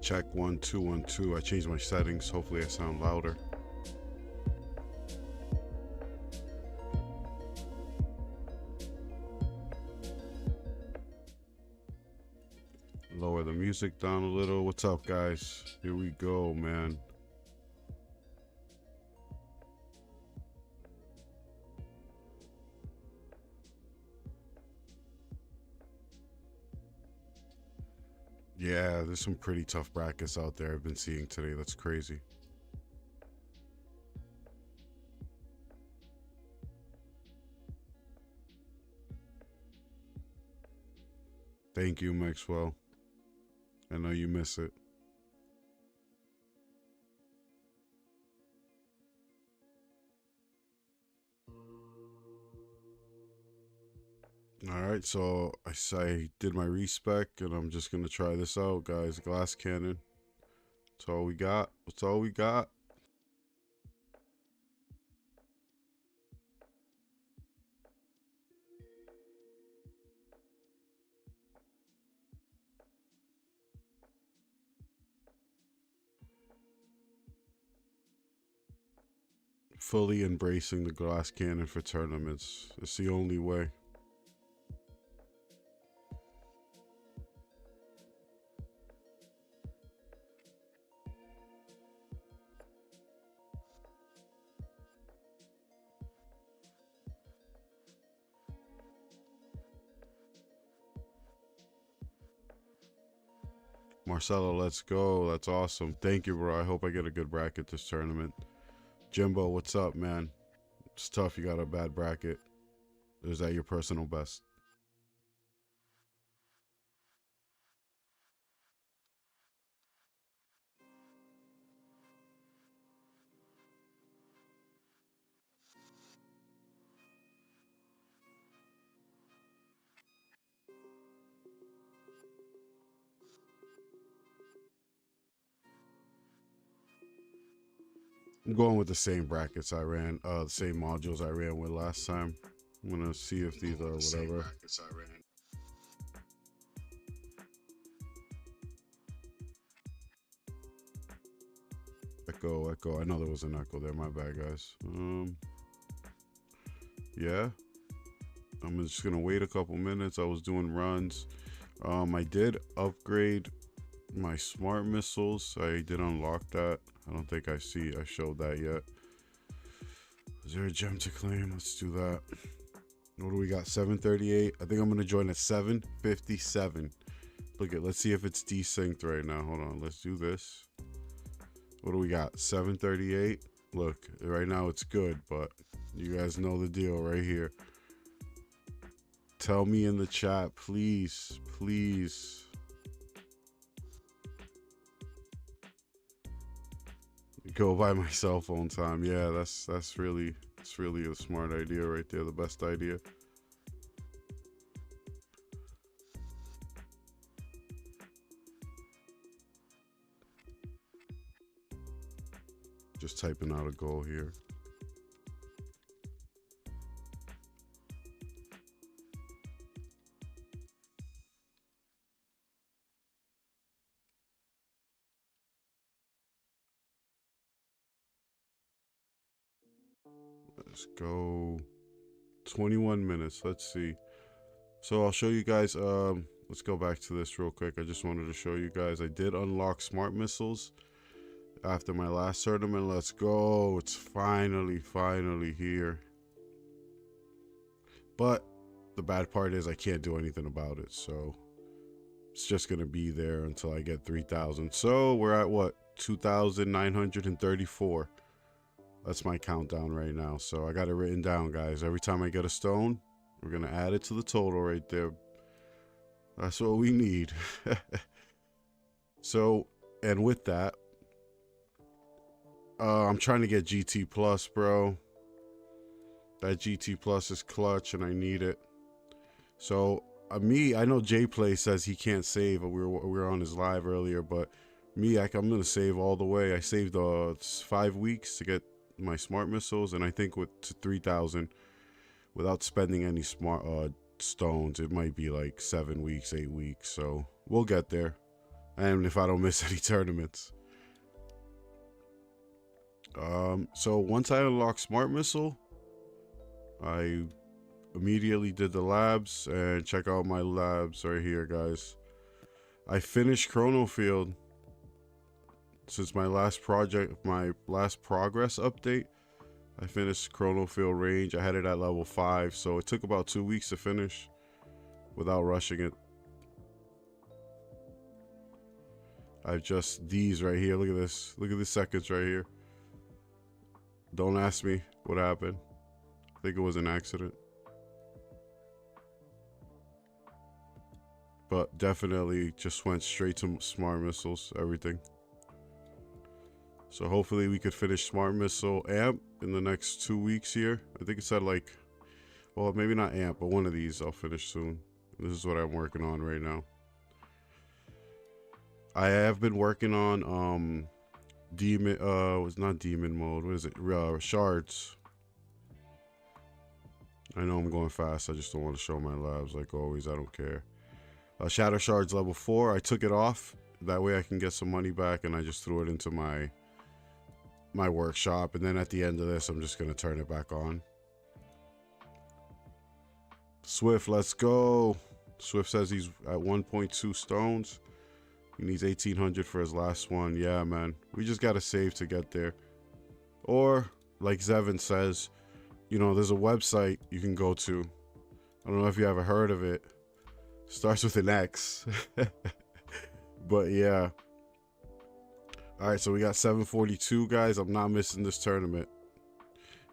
Check 1 2 1 2. I changed my settings. Hopefully I sound louder. Lower the music down a little. What's up, guys? Here we go, man. Yeah, there's some pretty tough brackets out there I've been seeing today. That's crazy. Thank you, Maxwell. I know you miss it. All right, so I did my respec, and I'm just gonna try this out, guys. Glass cannon. That's all we got. That's all we got. Fully embracing the glass cannon for tournaments. It's the only way. Marcelo, let's go. That's awesome. Thank you, bro. I hope I get a good bracket this tournament. Jimbo, what's up, man? It's tough. You got a bad bracket. Is that your personal best? I'm going with the same brackets I ran, the same modules I ran with last time. I'm gonna see if these are whatever. Echo, echo. I know there was an echo there. My bad, guys. Yeah. I'm just gonna wait a couple minutes. I was doing runs. I did upgrade my smart missiles. I did unlock that. I don't think I showed that yet. Is there a gem to claim? Let's do that. What do we got? 738. I think I'm gonna join at 757. Let's see if it's desynced right now. Hold on, let's do this. What do we got? 738. Look, right now it's good, but you guys know the deal right here. Tell me in the chat, please, please. Go by my cell phone time. Yeah, that's really a smart idea right there. The best idea. Just typing out a goal here. Let's go. 21 minutes. Let's see. So I'll show you guys. Let's go back to this real quick. I just wanted to show you guys. I did unlock smart missiles after my last tournament. Let's go. It's finally here. But the bad part is I can't do anything about it. So it's just going to be there until I get 3,000. So we're at what? 2,934. That's my countdown right now. So I got it written down, guys. Every time I get a stone, we're going to add it to the total right there. That's what we need. So, and with that, I'm trying to get GT Plus, bro. That GT Plus is clutch, and I need it. So, I know J-Play says he can't save. We were on his live earlier, but me, I'm going to save all the way. I saved 5 weeks to get my smart missiles, and I think with 3,000, without spending any smart stones, it might be like 7 weeks, 8 weeks. So we'll get there. and if I don't miss any tournaments. So once I unlocked Smart Missile, I immediately did the labs, and check out my labs right here, guys. I finished Chrono Field. Since my last progress update, I finished Chrono Field range. I had it at level 5, so it took about 2 weeks to finish without rushing it. I just, these right here, look at this. Look at the seconds right here. Don't ask me what happened. I think it was an accident. But definitely just went straight to Smart Missiles, everything. So hopefully we could finish Smart Missile Amp in the next 2 weeks here. I think it said like, well, maybe not Amp, but one of these I'll finish soon. This is what I'm working on right now. I have been working on demon, it's not demon mode, what is it? Shards. I know I'm going fast, I just don't want to show my labs like always, I don't care. Shatter Shards level 4, I took it off. That way I can get some money back, and I just threw it into my workshop, and then at the end of this I'm just gonna turn it back on. Swift, let's go. Swift says he's at 1.2 stones. He needs 1800 for his last one. Yeah, man, we just gotta save to get there. Or like Zevin says, you know, there's a website you can go to. I don't know if you ever heard of it. Starts with an X. But yeah. All right, so we got 742, guys. I'm not missing this tournament.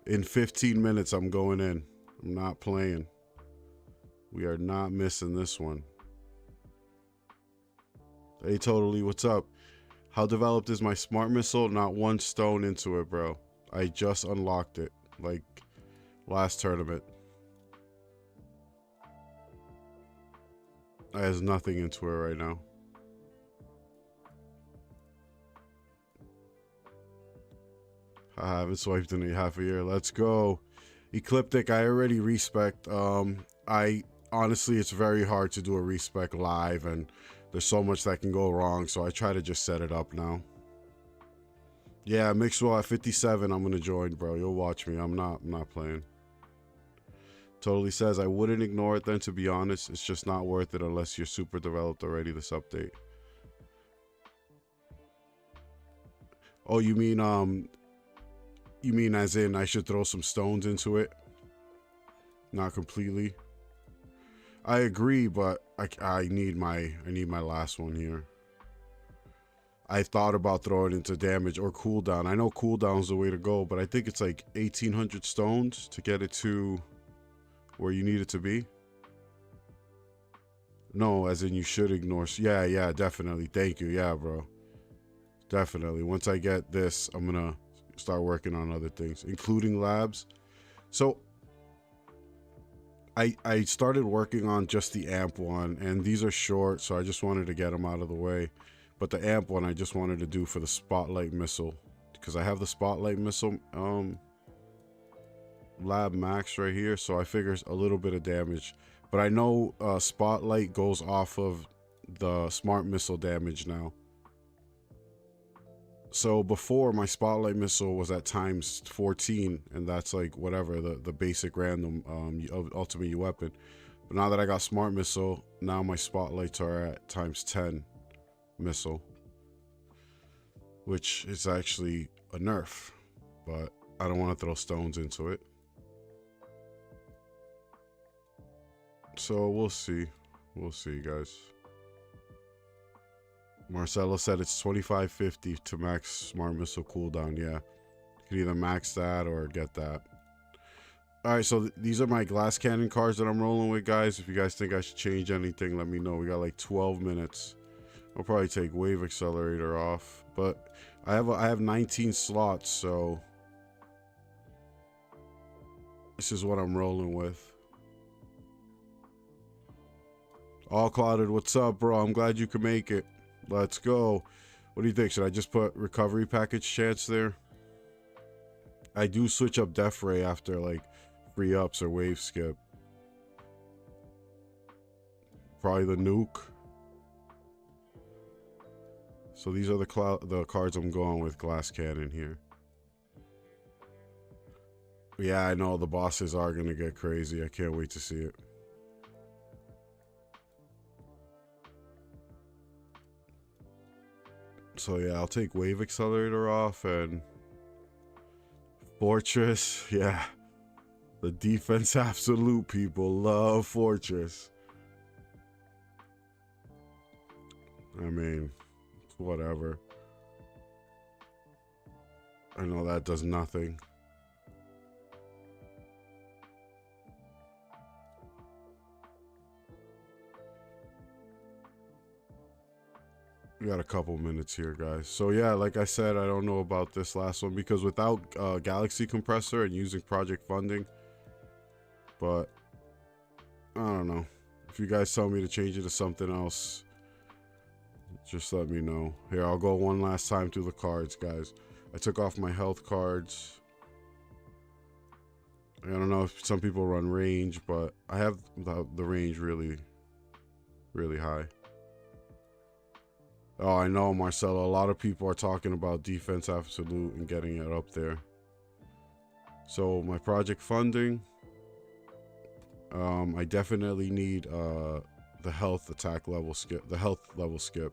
In 15 minutes, I'm going in. I'm not playing. We are not missing this one. Hey, Totally, what's up? How developed is my Smart Missile? Not 1 stone into it, bro. I just unlocked it, like, last tournament. There's nothing into it right now. I haven't swiped in half a year. Let's go. Ecliptic, I already respect. I honestly, it's very hard to do a respec live, and there's so much that can go wrong, so I try to just set it up now. Yeah, Mixwell at 57, I'm gonna join, bro. You'll watch me. I'm not playing. Totally says I wouldn't ignore it then, to be honest. It's just not worth it unless you're super developed already, this update. Oh, you mean as in I should throw some stones into it? Not completely. I agree, but I need my last one here. I thought about throwing into damage or cooldown. I know cooldown's the way to go, but I think it's like 1800 stones to get it to where you need it to be. No, as in you should ignore. Yeah, definitely. Thank you. Yeah, bro. Definitely. Once I get this, I'm gonna start working on other things, including labs. So I started working on just the amp one, and these are short, so I just wanted to get them out of the way. But the amp one I just wanted to do for the Spotlight Missile, because I have the Spotlight Missile lab max right here, so I figure a little bit of damage. But I know Spotlight goes off of the Smart Missile damage now. So before, my Spotlight Missile was at times 14, and that's like whatever, the basic random ultimate weapon. But now that I got Smart Missile, now my Spotlights are at times 10 missile, which is actually a nerf, but I don't want to throw stones into it. So we'll see. We'll see, guys. Marcelo said it's 2550 to max Smart Missile cooldown. Yeah, you can either max that or get that. All right, so these are my glass cannon cards that I'm rolling with, guys. If you guys think I should change anything, let me know. We got like 12 minutes. I'll probably take Wave Accelerator off, but I have 19 slots, so this is what I'm rolling with. All Clouded, what's up, bro? I'm glad you could make it. Let's go. What do you think? Should I just put recovery package chance there? I do switch up Death Ray after like free ups or wave skip. Probably the nuke. So these are the cards I'm going with. Glass cannon here. Yeah, I know the bosses are gonna get crazy. I can't wait to see it. So yeah, I'll take wave accelerator off and fortress. Yeah, the defense absolute people love fortress. I mean, whatever. I know that does nothing. We got a couple minutes here, guys. So yeah, like I said, I don't know about this last one because without Galaxy Compressor and using project funding, but I don't know. If you guys tell me to change it to something else, just let me know. Here, I'll go one last time through the cards, guys. I took off my health cards. I don't know if some people run range, but I have the range really high. Oh, I know, Marcelo. A lot of people are talking about defense absolute and getting it up there. So my project funding, I definitely need the health attack level skip, the health level skip,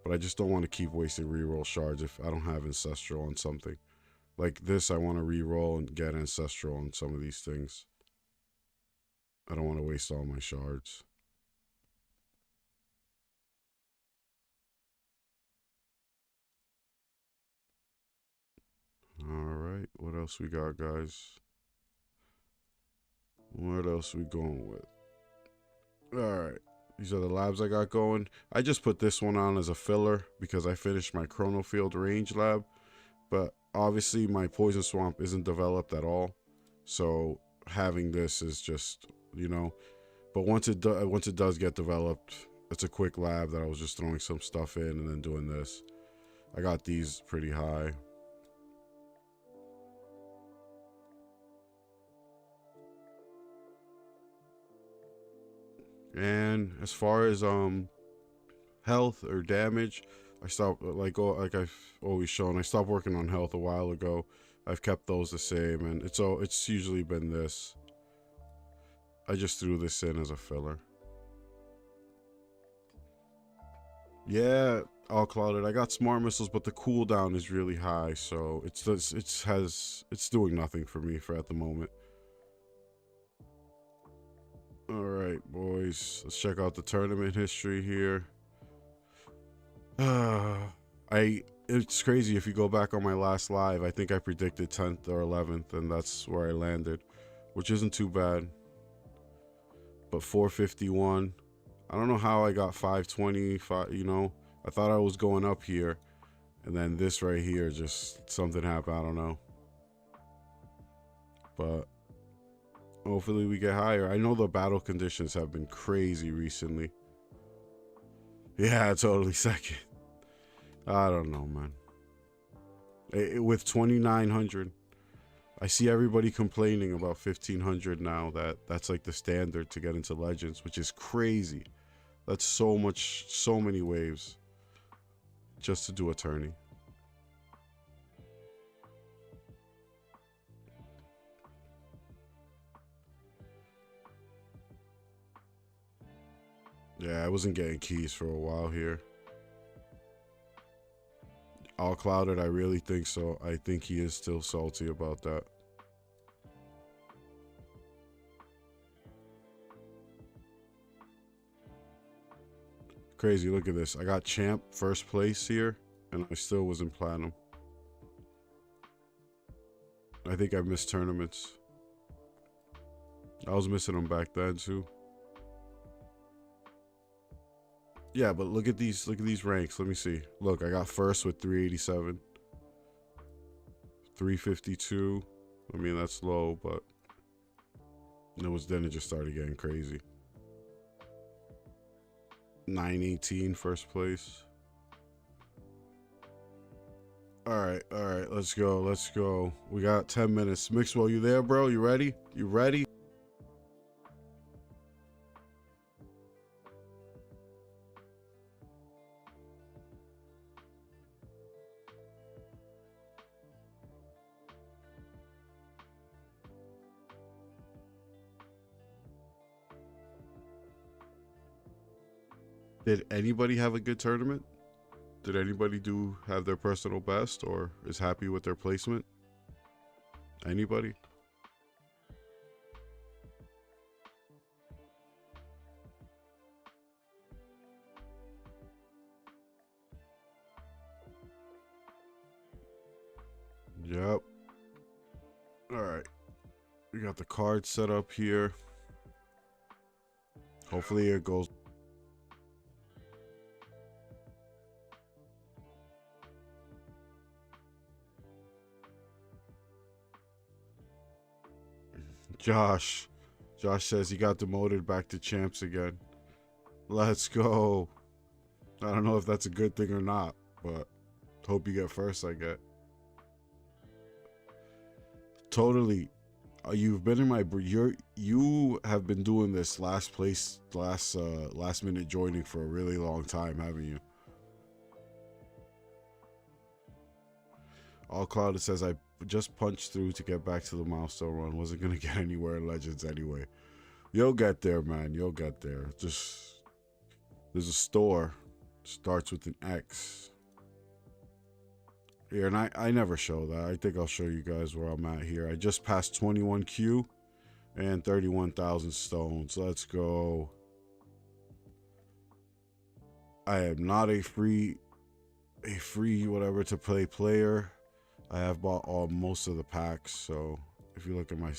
but I just don't want to keep wasting reroll shards if I don't have ancestral on something. Like this, I want to reroll and get ancestral on some of these things. I don't want to waste all my shards. All right, what else we got, guys? What else we going with? All right, these are the labs I got going. I just put this one on as a filler because I finished my Chronofield range lab, but obviously my poison swamp isn't developed at all, so having this is just, you know. But once it does get developed, it's a quick lab that I was just throwing some stuff in and then doing this. I got these pretty high. And as far as health or damage, I stopped like I've always shown. I stopped working on health a while ago. I've kept those the same, and it's usually been this. I just threw this in as a filler. Yeah, all clouded. I got smart missiles, but the cooldown is really high, so it's doing nothing for me for at the moment. All right, boys, let's check out the tournament history here. It's crazy. If you go back on my last live, I think I predicted 10th or 11th, and that's where I landed, which isn't too bad. But 451, I don't know how I got 525. You know, I thought I was going up here, and then this right here, just something happened. I don't know, but hopefully we get higher. I know the battle conditions have been crazy recently. Yeah, totally second. I don't know, man. With 2,900, I see everybody complaining about 1,500 now. That's like the standard to get into Legends, which is crazy. That's so many waves just to do a tourney. Yeah, I wasn't getting keys for a while here. All clouded, I really think so. I think he is still salty about that. Crazy, look at this. I got champ first place here, and I still was in platinum. I think I missed tournaments. I was missing them back then too. Yeah, but look at these ranks. Let me see. Look, I got first with 387. 352. I mean, that's low, but then it just started getting crazy. 918 first place. All right, let's go. We got 10 minutes. Mixwell, you there, bro? You ready? You ready? Did anybody have a good tournament? Did anybody have their personal best or is happy with their placement? Anybody? Yep. All right. We got the card set up here. Hopefully it goes. Josh says he got demoted back to champs again. Let's go. I don't know if that's a good thing or not, but hope you get first, I get. Totally. You've been in my you have been doing this last minute joining for a really long time, haven't you? All Clouded says I just punched through to get back to the milestone run. Wasn't gonna get anywhere in Legends anyway. You'll get there, man. You'll get there. Just there's a store. Starts with an X. Here, and I never show that. I think I'll show you guys where I'm at here. I just passed 21Q and 31,000 stones. Let's go. I am not a free whatever to play player. I have bought most of the packs, so if you look at my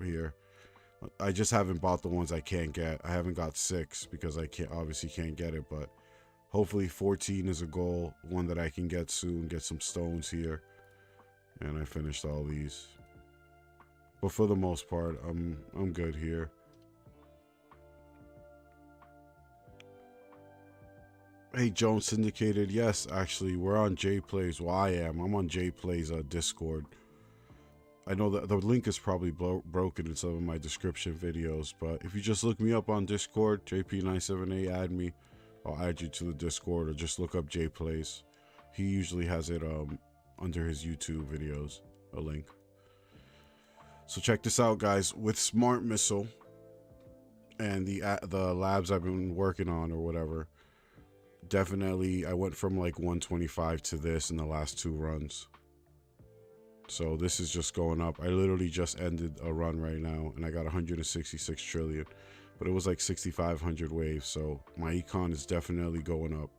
here, I just haven't bought the ones I can't get. I haven't got 6 because I obviously can't get it, but hopefully 14 is a goal, one that I can get soon, get some stones here. And I finished all these. But for the most part, I'm good here. Hey, Jones Syndicated. Yes, actually, we're on J Plays. Well, I'm on J Plays Discord. I know that the link is probably broken in some of my description videos, but if you just look me up on Discord, JP978, add me. I'll add you to the Discord, or just look up J Plays. He usually has it under his YouTube videos, a link. So check this out, guys. With Smart Missile and the labs I've been working on or whatever, definitely I went from like 125 to this in the last 2 runs. So this is just going up. I literally just ended a run right now and I got 166 trillion. But it was like 6,500 waves, so my econ is definitely going up.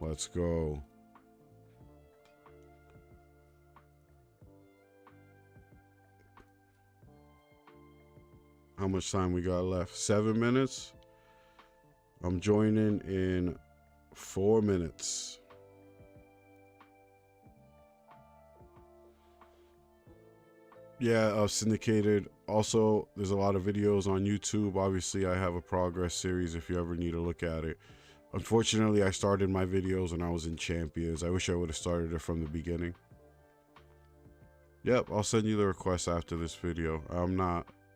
Let's go. How much time we got left? 7 minutes. I'm joining in 4 minutes. Yeah, syndicated. Also, there's a lot of videos on YouTube. Obviously, I have a progress series if you ever need to look at it. Unfortunately, I started my videos when I was in Champions. I wish I would have started it from the beginning. Yep, I'll send you the request after this video.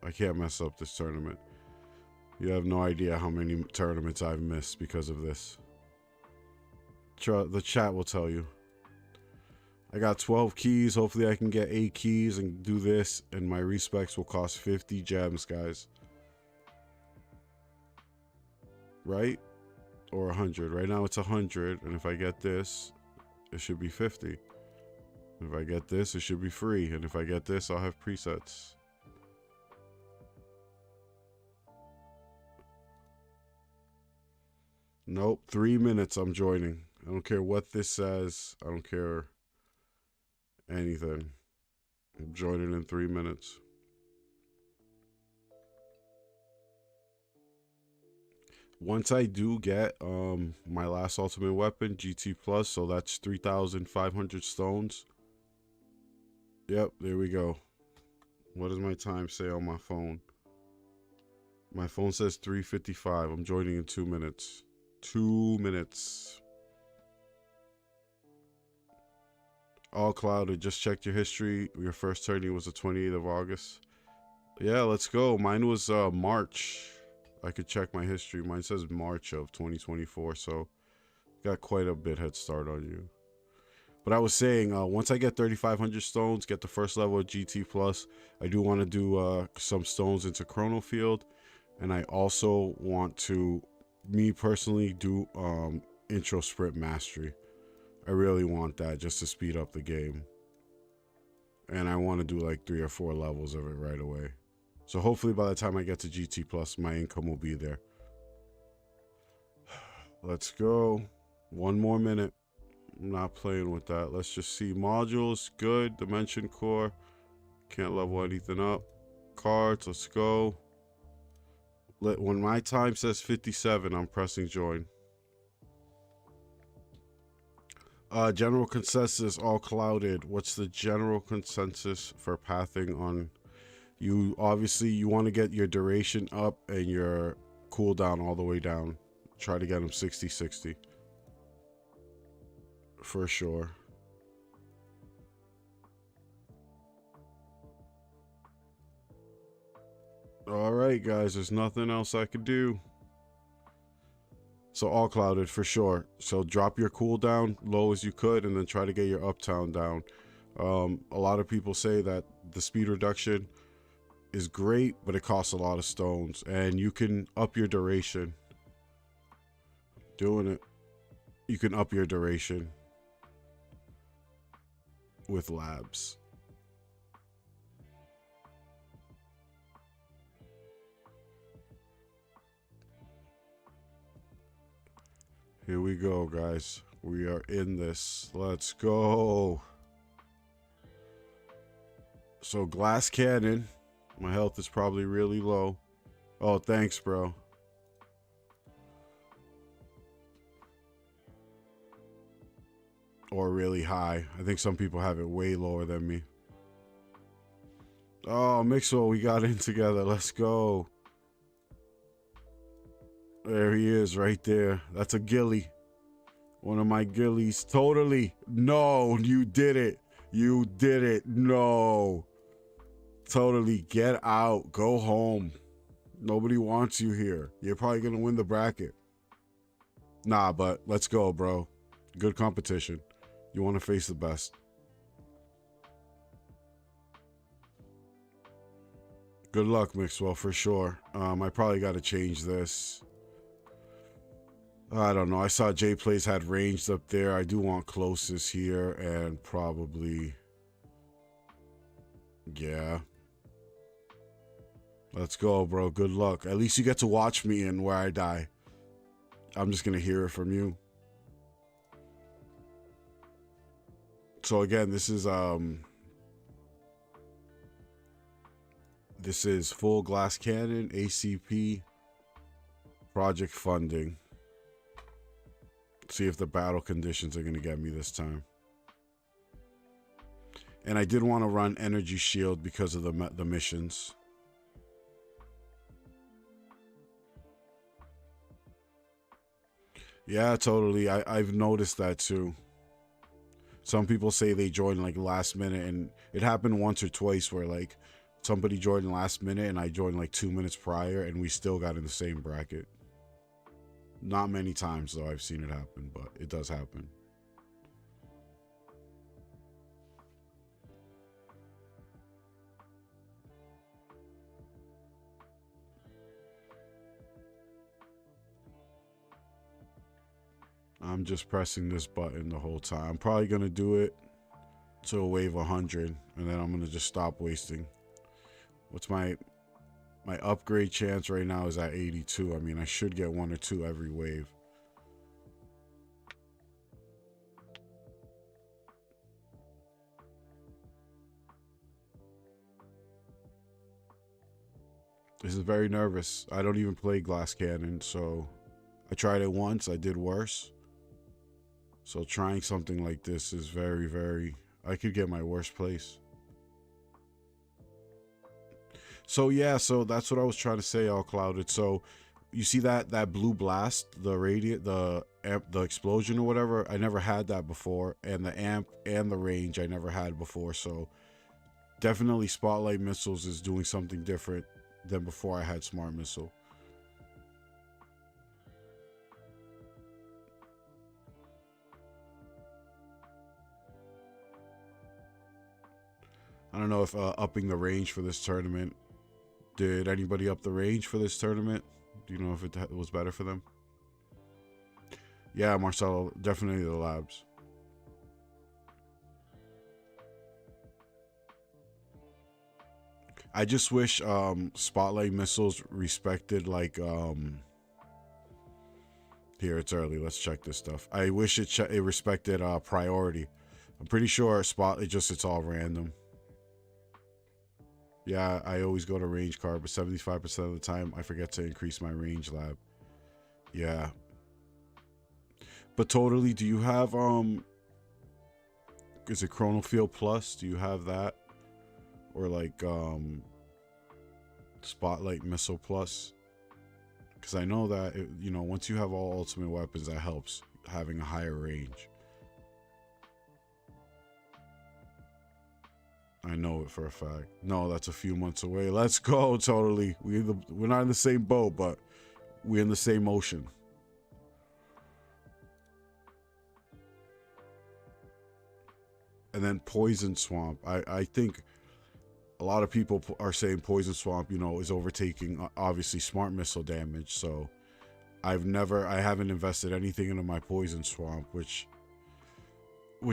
I can't mess up this tournament. You have no idea how many tournaments I've missed because of this. The chat will tell you. I got 12 keys. Hopefully I can get 8 keys and do this, and my Respecs will cost 50 gems, guys. Right? Or 100. Right now it's 100, and if I get this, it should be 50. If I get this, it should be free, and if I get this, I'll have presets. Nope, 3 minutes I'm joining. I don't care what this says. I don't care anything. I'm joining in 3 minutes. Once I do get my last ultimate weapon, GT Plus, so that's 3,500 stones. Yep, there we go. What does my time say on my phone? My phone says 3:55. I'm joining in 2 minutes. 2 minutes. All Clouded, just checked your history. Your first tourney was the 28th of August. Yeah, let's go. Mine was March. I could check my history. Mine says March of 2024, so got quite a bit head start on you. But I was saying, once I get 3,500 stones, get the first level of GT Plus, I do want to do some stones into Chrono Field, and I also want to me personally, do intro sprint mastery. I really want that just to speed up the game. And I want to do like 3 or 4 levels of it right away. So hopefully by the time I get to GT Plus, my income will be there. Let's go. 1 more minute. I'm not playing with that. Let's just see. Modules, good. Dimension core. Can't level anything up. Cards, let's go. When my time says 57, I'm pressing join. General consensus, all clouded. What's the general consensus for pathing on? You obviously you want to get your duration up and your cooldown all the way down. Try to get them 60-60. For sure. All right, guys, there's nothing else I could do. So all clouded for sure. So drop your cooldown low as you could and then try to get your uptown down. A lot of people say that the speed reduction is great, but it costs a lot of stones, and you can up your duration. Doing it. You can up your duration with labs. Here we go, guys. We are in this. Let's go. So glass cannon. My health is probably really low. Oh, thanks, bro. Or really high. I think some people have it way lower than me. Oh, Mixwell, we got in together. Let's go. There he is right there. That's a ghillie. One of my ghillies. Totally. No, you did it. You did it. No. Totally. Get out. Go home. Nobody wants you here. You're probably going to win the bracket. Nah, but let's go, bro. Good competition. You want to face the best. Good luck, Mixwell, for sure. I probably got to change this. I don't know. I saw J Plays had ranged up there. I do want closest here and probably... Yeah. Let's go, bro. Good luck. At least you get to watch me in where I die. I'm just going to hear it from you. So again, this is full glass cannon, ACP, project funding. See if the battle conditions are going to get me this time. And I did want to run energy shield because of the missions. Yeah, totally. I've noticed that too. Some people say they joined like last minute, and it happened once or twice where like somebody joined last minute and I joined like 2 minutes prior and we still got in the same bracket. Not many times though I've seen it happen, but it does happen. I'm just pressing this button the whole time. I'm probably going to do it to wave 100, and then I'm going to just stop wasting. What's my upgrade chance right now is at 82. I mean, I should get 1 or 2 every wave. This is very nervous. I don't even play glass cannon, so I tried it once. I did worse. So trying something like this is very, very... I could get my worst place. So yeah, so that's what I was trying to say, all clouded. So you see that blue blast, the radiant, the explosion or whatever? I never had that before. And the amp and the range I never had before. So definitely Spotlight Missiles is doing something different than before I had Smart Missile. I don't know if upping the range for this tournament. Did anybody up the range for this tournament? Do you know if it was better for them? Yeah, Marcelo, definitely the labs. I just wish spotlight missiles respected like here it's early. Let's check this stuff. I wish it respected priority. I'm pretty sure spotlight just it's all random. Yeah, I always go to range card, but 75% of the time I forget to increase my range lab. Yeah. But totally, do you have is it Chronofield Plus? Do you have that? Or like Spotlight Missile Plus? Because I know that once you have all ultimate weapons, that helps having a higher range. I know it for a fact. No, that's a few months away. Let's go. Totally. We're not in the same boat, but we're in the same ocean. And then Poison Swamp. I think a lot of people are saying Poison Swamp, is overtaking obviously Smart Missile damage. So I haven't invested anything into my Poison Swamp, which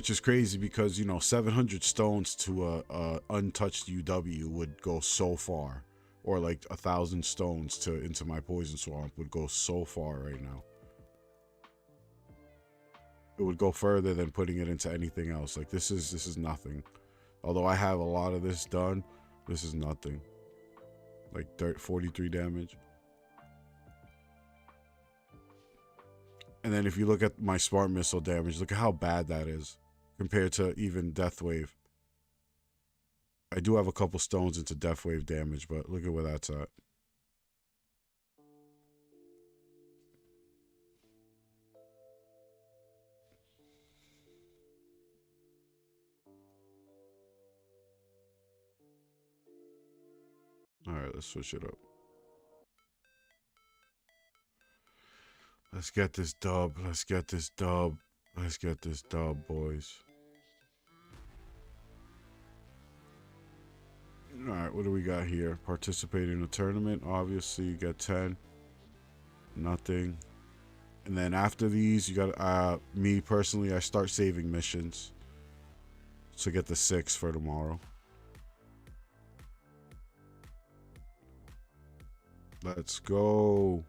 is crazy because 700 stones to a untouched UW would go so far, or like 1,000 stones into my Poison Swamp would go so far right now. It would go further than putting it into anything else. Like this is nothing. Although I have a lot of this done, this is nothing. Like 43 damage. And then if you look at my Smart Missile damage, look at how bad that is compared to even Death Wave. I do have a couple stones into Death Wave damage, but look at where that's at. All right, let's switch it up. Let's get this dub. Let's get this dub. Let's get this dub, boys. All right, what do we got here? Participate in a tournament. Obviously, you get 10. Nothing. And then after these, you got me personally, I start saving missions to get the 6 for tomorrow. Let's go.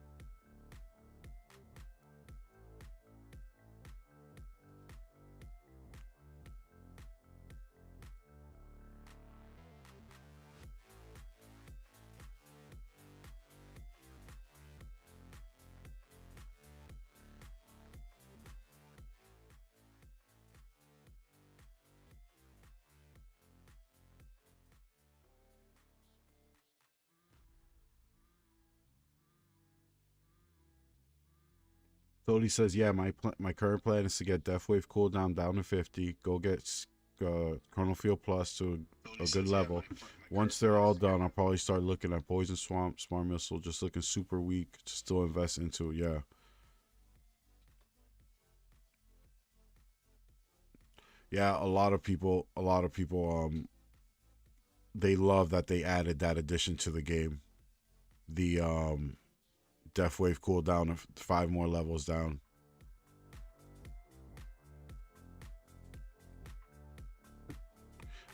Tony says, "Yeah, my current plan is to get Death Wave cooldown down to 50. Go get Chronofield Plus to a good level. Once they're all done, I'll probably start looking at Poison Swamp, Smart Missile, just looking super weak to still invest into. Yeah, yeah. A lot of people, they love that they added that addition to the game. The Death Wave cooldown of 5 more levels down.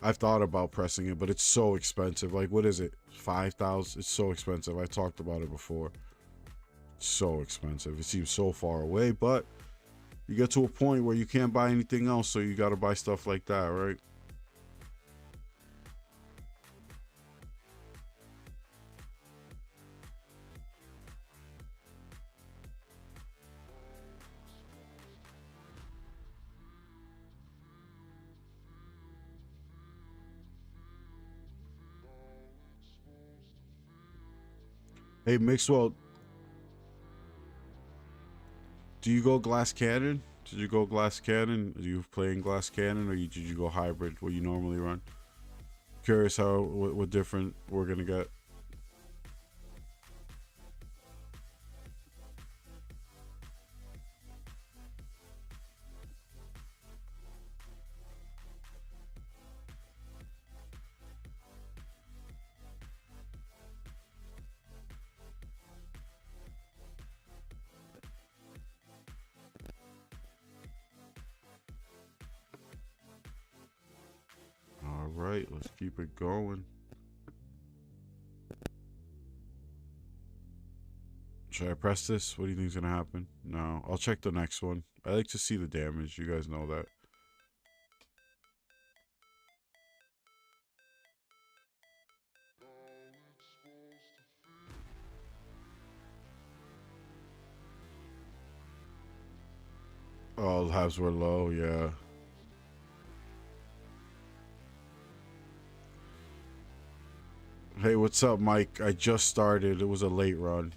I've thought about pressing it, but it's so expensive. Like, what is it? 5,000? It's so expensive. I talked about it before. It's so expensive. It seems so far away, but you get to a point where you can't buy anything else, so you got to buy stuff like that, right? Hey, Mixwell, do you go glass cannon? Did you go glass cannon? Are you playing glass cannon, or did you go hybrid, what you normally run? Curious what different we're gonna get. right, let's keep it going. Should I press this? What do you think is gonna happen? No, I'll check the next one. I like to see the damage. You guys know that. Oh, halves were low, yeah. Hey, what's up, Mike? I just started. It was a late run.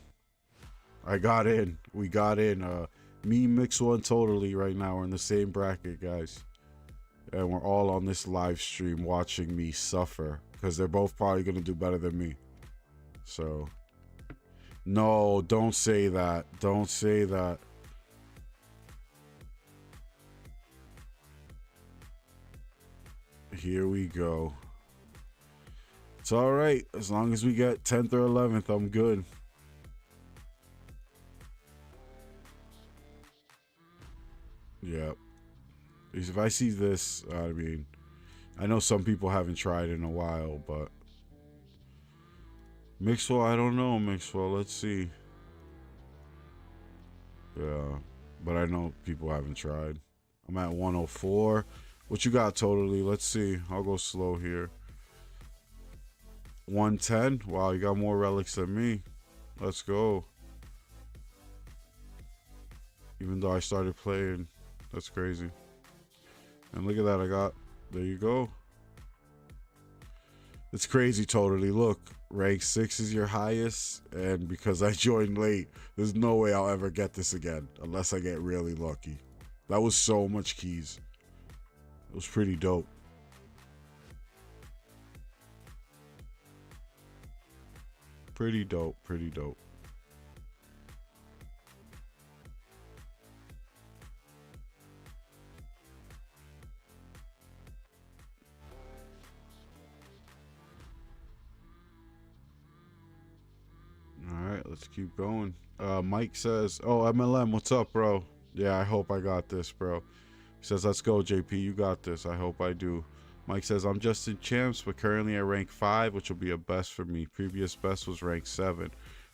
I got in. We got in. Me, Mix One, totally right now. We're in the same bracket, guys. And we're all on this live stream watching me suffer. Because they're both probably going to do better than me. So. No, don't say that. Don't say that. Here we go. It's all right. As long as we get 10th or 11th, I'm good. Yep. If I see this, I mean, I know some people haven't tried in a while, but Mixwell, I don't know, Mixwell. Let's see. Yeah, but I know people haven't tried. I'm at 104. What you got totally? Let's see. I'll go slow here. 110. Wow, you got more relics than me. Let's go. Even though I started playing, that's crazy. And look at that, I got, there you go. It's crazy totally. Look, rank 6 is your highest, and because I joined late, there's no way I'll ever get this again unless I get really lucky. That was so much keys. It was pretty dope. Pretty dope, pretty dope. All right, let's keep going. Mike says, oh, MLM, what's up, bro? Yeah, I hope I got this, bro. He says, let's go, JP, you got this. I hope I do. Mike says, I'm just in champs, but currently at rank 5, which will be a best for me. Previous best was rank 7.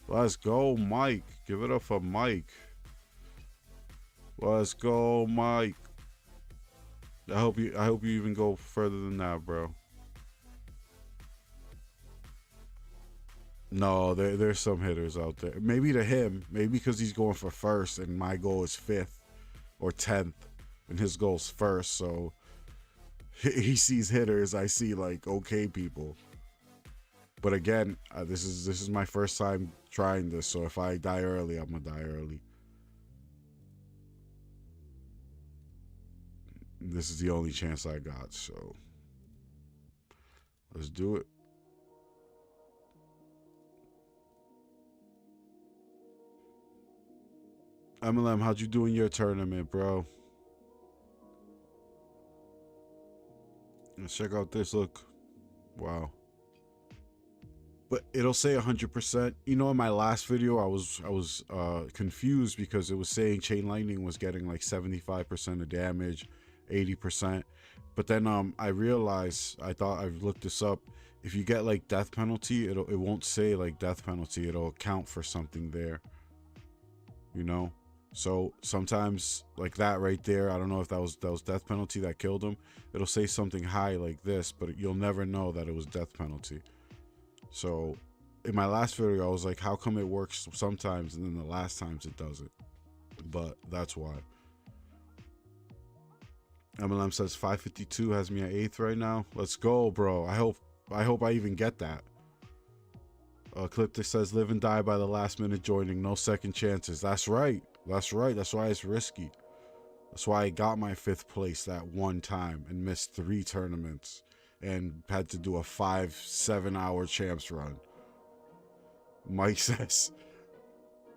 Let's go, Mike. Give it up for Mike. Let's go, Mike. I hope you even go further than that, bro. No, there's some hitters out there. Maybe to him, maybe because he's going for first and my goal is 5th or 10th and his goal's first, so he sees hitters, I see like okay people. But again, this is my first time trying this, so if I die early, I'm gonna die early. This is the only chance I got, so let's do it. MLM, how'd you do in your tournament, bro? Let's check out this. Look, wow. But it'll say 100%. You know, in my last video, I was confused because it was saying Chain Lightning was getting like 75% of damage, 80%. But then I realized, I thought I've looked this up. If you get like death penalty, it won't say like death penalty. It'll account for something there. You know. So sometimes like that right there, I don't know if that was death penalty that killed him. It'll say something high like this, but you'll never know that it was death penalty. So in my last video, I was like, how come it works sometimes and then the last times it doesn't? But that's why. MLM says 552 has me at 8th right now. Let's go, bro. I hope I even get that. Cliptic says live and die by the last minute joining, no second chances. That's right. That's right. That's why it's risky. That's why I got my 5th place that one time and missed 3 tournaments and had to do a 5-7 hour champs run. Mike says,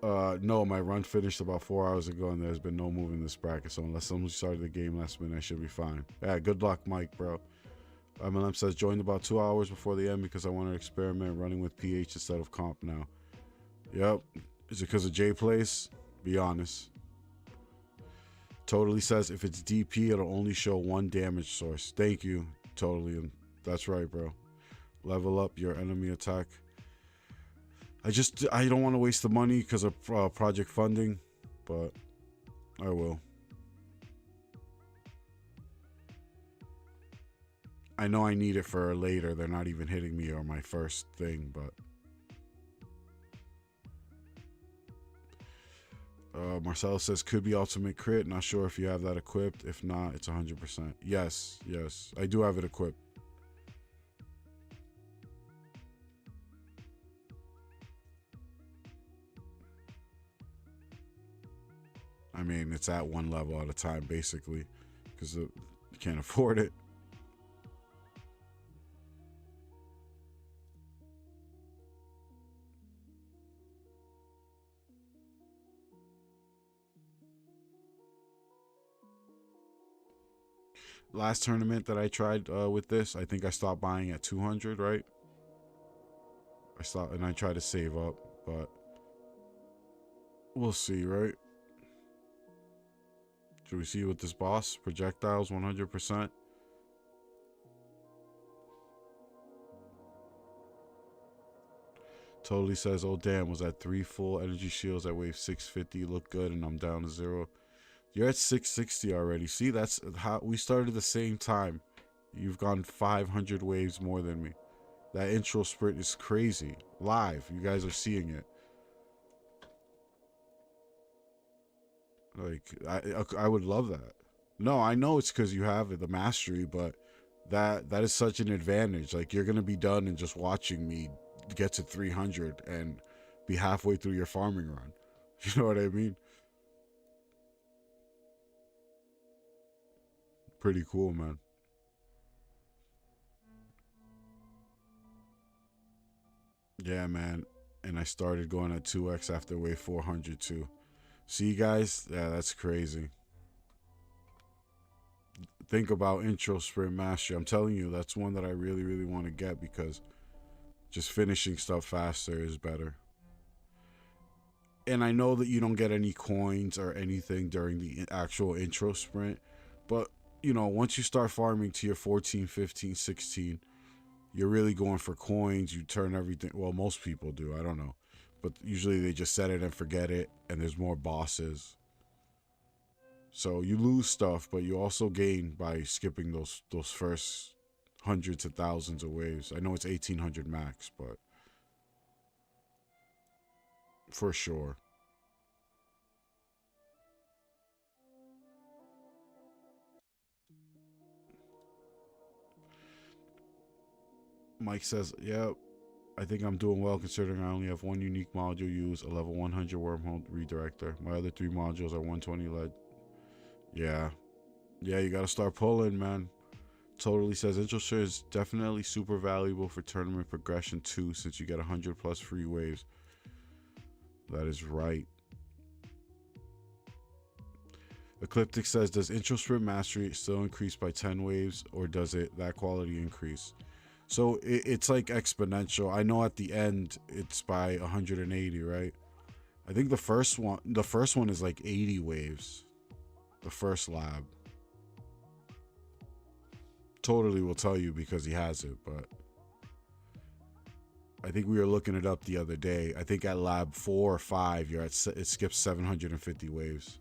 no, my run finished about 4 hours ago and there's been no move in this bracket. So unless someone started the game last minute, I should be fine. Yeah, good luck, Mike, bro. MLM says joined about 2 hours before the end because I want to experiment running with PH instead of comp now. Yep. Is it because of J Place? Be honest. Totally says if it's DP, it'll only show 1 damage source. Thank you, Totally. That's right, bro. Level up your enemy attack. I don't want to waste the money because of project funding, but I will. I know I need it for later. They're not even hitting me or my first thing, but Marcelo says could be ultimate crit. Not sure if you have that equipped. If not, it's 100%. Yes, I do have it equipped. I mean, it's at one level at a time, basically, because you can't afford it. Last tournament that I tried with this, I think I stopped buying at 200, right? I tried to save up, but we'll see, right? Should we see with this boss? Projectiles 100%. Totally says, oh damn, was that 3 full energy shields at wave 650? Look good, and I'm down to 0. You're at 660 already. See, that's how we started the same time. You've gone 500 waves more than me. That intro sprint is crazy. Live, you guys are seeing it. Like, I would love that. No, I know it's because you have the mastery, but that is such an advantage. Like, you're gonna be done and just watching me get to 300 and be halfway through your farming run. You know what I mean? Pretty cool, man. Yeah, man. And I started going at 2x after wave 400 too. See, guys? Yeah, that's crazy. Think about intro sprint mastery. I'm telling you, that's one that I really, really want to get because just finishing stuff faster is better. And I know that you don't get any coins or anything during the actual intro sprint, but you know, once you start farming to your 14, 15, 16, you're really going for coins. You turn everything, well, most people do, I don't know, but usually they just set it and forget it, and there's more bosses. So you lose stuff, but you also gain by skipping those first hundreds of thousands of waves. I know it's 1800 max, but for sure. Mike says, "Yep, I think I'm doing well considering I only have one unique module used, a level 100 wormhole redirector. My other 3 modules are 120 lead." Yeah. Yeah, you gotta start pulling, man. Totally says, intro share is definitely super valuable for tournament progression too, since you get 100 plus free waves. That is right. Ecliptic says, does intro sprint mastery still increase by 10 waves, or does that quality increase? So it's like exponential. I know at the end it's by 180, right? I think the first one is like 80 waves. The first lab. Totally will tell you because he has it, but I think we were looking it up the other day. I think at lab 4 or 5, it skips 750 waves.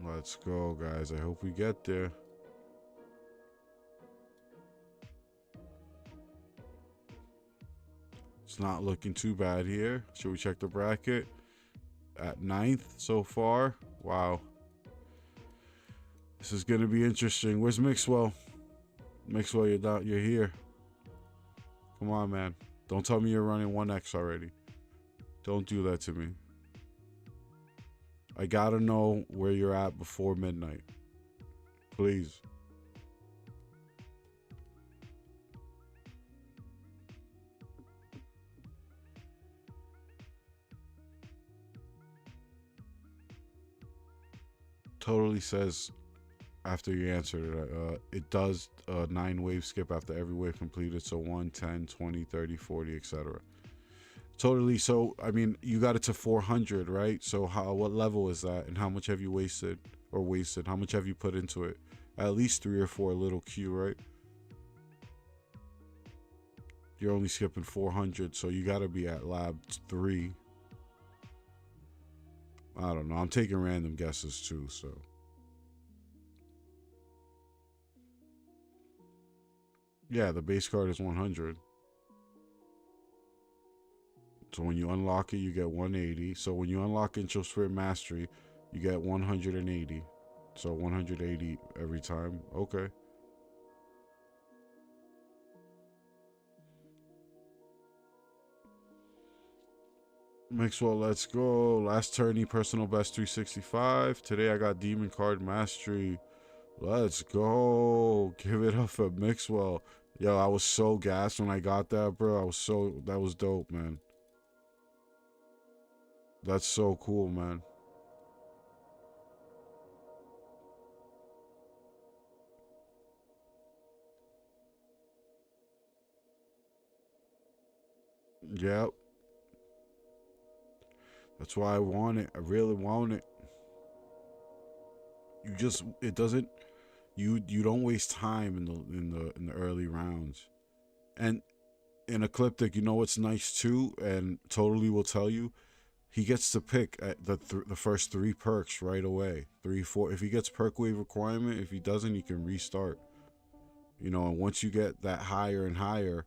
Let's go, guys. I hope we get there. It's not looking too bad here. Should we check the bracket? At 9th so far. Wow. This is going to be interesting. Where's Mixwell? Mixwell, you're here. Come on, man. Don't tell me you're running 1x already. Don't do that to me. I gotta know where you're at before midnight. Please. Totally says after you answered it, it does 9 wave skip after every wave completed. So 1, 10, 20, 30, 40, etc. Totally. So, I mean, you got it to 400, right? So, what level is that? And how much have you wasted or wasted? How much have you put into it? At least 3 or 4 little Q, right? You're only skipping 400. So, you got to be at lab 3. I don't know. I'm taking random guesses too. So, yeah, the base card is 100. So when you unlock it, you get 180. So when you unlock Intro Spirit Mastery, you get 180. So 180 every time. Okay. Maxwell, let's go. Last tourney, personal best 365. Today I got Demon Card Mastery. Let's go. Give it up for Mixwell. Yo, I was so gassed when I got that, bro. That was dope, man. That's so cool, man. Yep. That's why I want it. I really want it. It doesn't, you don't waste time in the early rounds. And in Ecliptic, you know what's nice too, and totally will tell you, he gets to pick at the first 3 perks right away. 3, 4. If he gets perk wave requirement, if he doesn't, he can restart. You know, and once you get that higher and higher,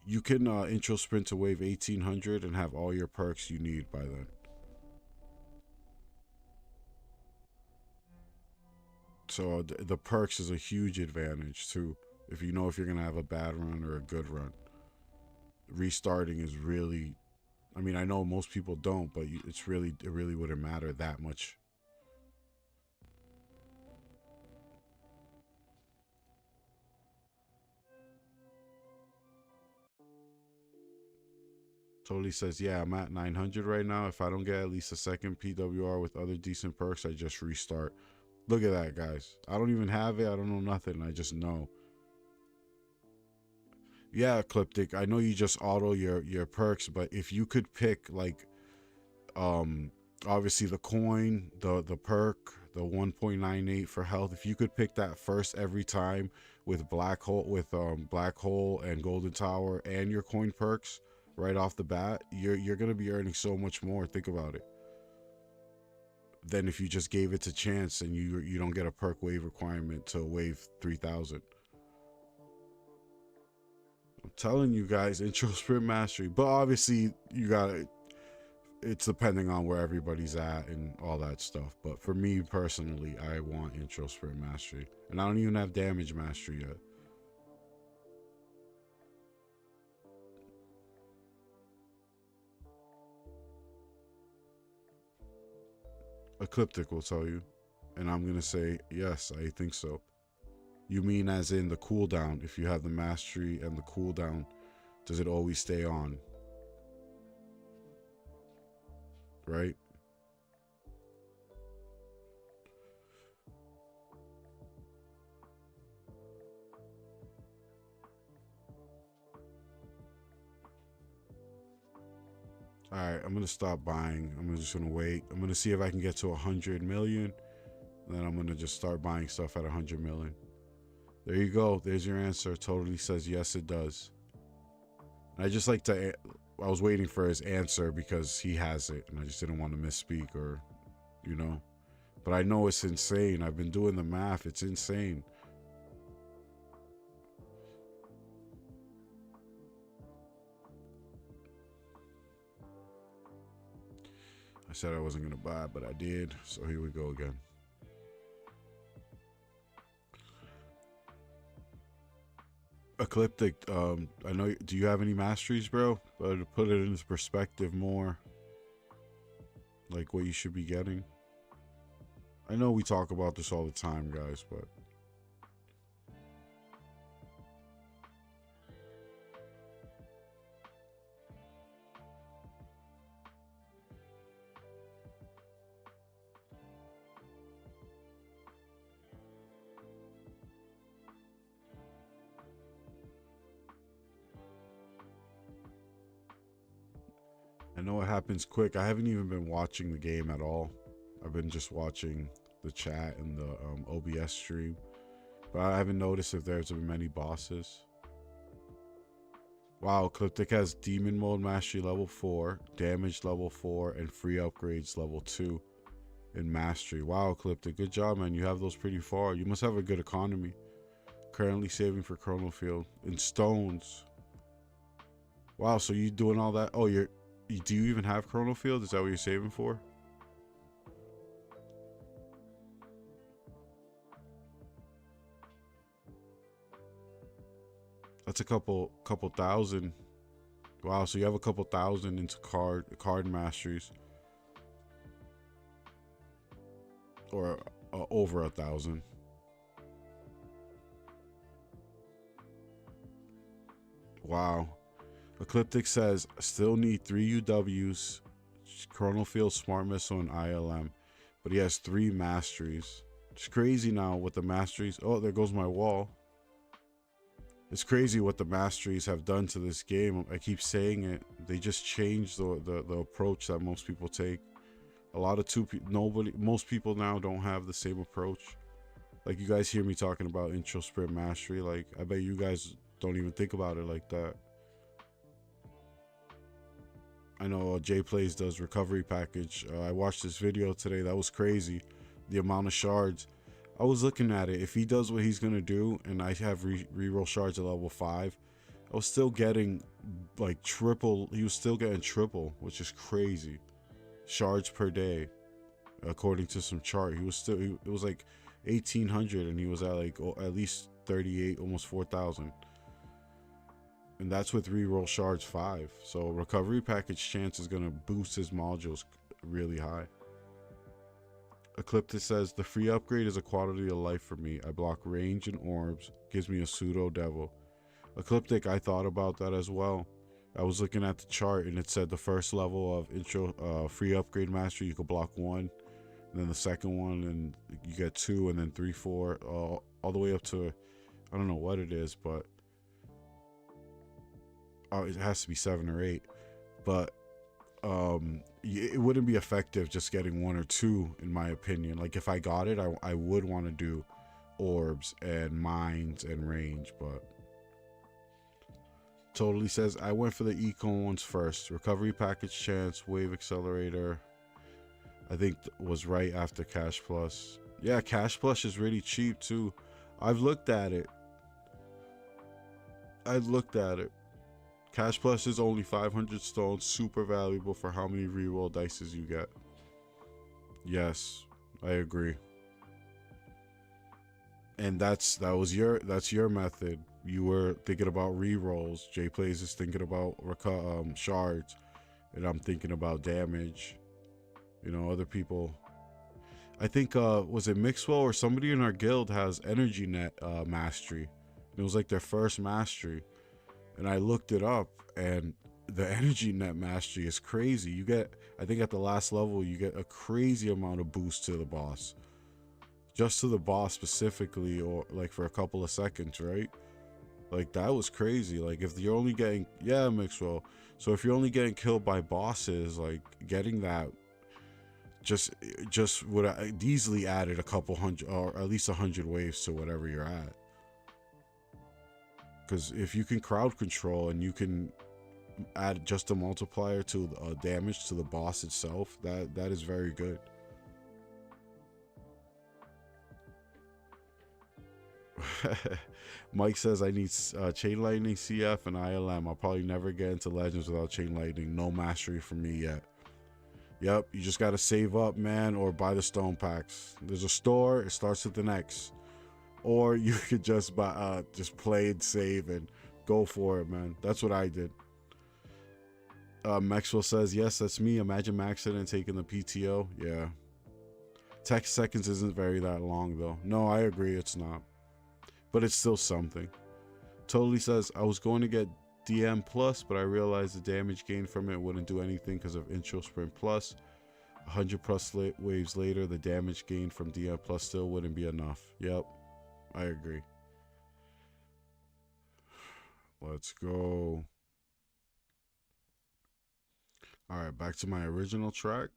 you can intro sprint to wave 1800 and have all your perks you need by then. So the perks is a huge advantage too. If you know if you're gonna have a bad run or a good run, restarting is really. I mean, I know most people don't, but it really wouldn't matter that much. Totally says, yeah, I'm at 900 right now. If I don't get at least a second PWR with other decent perks, I just restart. Look at that, guys. I don't even have it. I don't know nothing. I just know. Yeah, Ecliptic. I know you just auto your perks, but if you could pick like um obviously the coin, the perk, the 1.98 for health, if you could pick that first every time with black hole and golden tower and your coin perks right off the bat, you're going to be earning so much more. Think about it. Than if you just gave it to chance and you don't get a perk wave requirement till wave 3000. I'm telling you guys, intro sprint mastery. But obviously you got to, it's depending on where everybody's at and all that stuff. But for me personally, I want intro sprint mastery, and I don't even have damage mastery yet. Ecliptic will tell you, and I'm gonna say yes, I think so. You mean as in the cooldown? If you have the mastery and the cooldown, does it always stay on? Right? All right, I'm gonna stop buying. I'm just gonna wait. I'm gonna see if I can get to 100 million. Then I'm gonna just start buying stuff at 100 million. There you go. There's your answer. Totally says yes, it does. And I just like to. I was waiting for his answer because he has it, and I just didn't want to misspeak or, you know. But I know it's insane. I've been doing the math. It's insane. I said I wasn't gonna buy, but I did. So here we go again. Ecliptic. I know. Do you have any masteries, bro? To put it into perspective more, like what you should be getting. I know we talk about this all the time, guys, but I know it happens quick. I haven't even been watching the game at all. I've been just watching the chat and the OBS stream. But I haven't noticed if there's been many bosses. Wow, Ecliptic has Demon Mode Mastery level 4, Damage level 4, and free upgrades level 2 in Mastery. Wow, Ecliptic, good job, man. You have those pretty far. You must have a good economy. Currently saving for Chrono Field. In stones. Wow, so you doing all that? Oh, do you even have Chrono Field? Is that what you're saving for? That's a couple thousand. Wow, so you have a couple thousand into card masteries, or over 1,000. Wow. Ecliptic says still need 3 UWs, Chrono Field, Smart Missile, and ILM, but he has 3 masteries. It's crazy now with the masteries. Oh, there goes my wall. It's crazy what the masteries have done to this game. I keep saying it. They just changed the approach that most people take. A lot of most people now don't have the same approach. Like, you guys hear me talking about intro sprint mastery. Like, I bet you guys don't even think about it like that. I know Jay Plays does recovery package. I watched this video today. That was crazy. The amount of shards. I was looking at it. If he does what he's gonna do, and I have reroll shards at level 5, I was still getting like triple. He was still getting triple, which is crazy. Shards per day, according to some chart. He was still. It was like 1,800, and he was at like at least 38, almost 4,000. And that's with reroll shards 5. So recovery package chance is gonna boost his modules really high. Ecliptus says, the free upgrade is a quality of life for me. I block range and orbs, gives me a pseudo devil. Ecliptic, I thought about that as well. I was looking at the chart and it said the first level of intro free upgrade mastery, you could block 1, and then the second one, and you get 2, and then 3, 4, all the way up to, I don't know what it is, but it has to be 7 or 8. But it wouldn't be effective just getting 1 or 2, in my opinion. Like, if I got it, I would want to do orbs and mines and range. But totally says, I went for the eco ones first. Recovery package chance, wave accelerator, I think was right after cash plus. Yeah, cash plus is really cheap too. I've looked at it. Cash plus is only 500 stones, super valuable for how many reroll dices you get. Yes, I agree. And that's your method. You were thinking about rerolls. Jay Plays is thinking about shards, and I'm thinking about damage. You know, other people. I think was it Mixwell or somebody in our guild has Energy Net mastery. It was like their first mastery. And I looked it up, and the Energy Net mastery is crazy. You get, I think at the last level, you get a crazy amount of boost to the boss. Just to the boss specifically, or like for a couple of seconds, right? Like, that was crazy. Like, if you're only getting, yeah, Mixwell. So if you're only getting killed by bosses, like, getting that just would have easily added a couple hundred, or at least 100 waves to whatever you're at. Because if you can crowd control and you can add just a multiplier to damage to the boss itself, that is very good. Mike says, I need Chain Lightning, CF, and ILM. I'll probably never get into Legends without Chain Lightning. No mastery for me yet. Yep, you just gotta save up, man, or buy the stone packs. There's a store, it starts with an X. Or you could just buy, just play and save and go for it, man. That's what I did. Maxwell says, yes, that's me. Imagine maxing and taking the PTO. Yeah. Tech seconds isn't very that long, though. No, I agree, it's not. But it's still something. Totally says, I was going to get DM plus, but I realized the damage gain from it wouldn't do anything because of intro sprint plus. 100 plus waves later, the damage gain from DM plus still wouldn't be enough. Yep. I agree. Let's go. All right, back to my original track.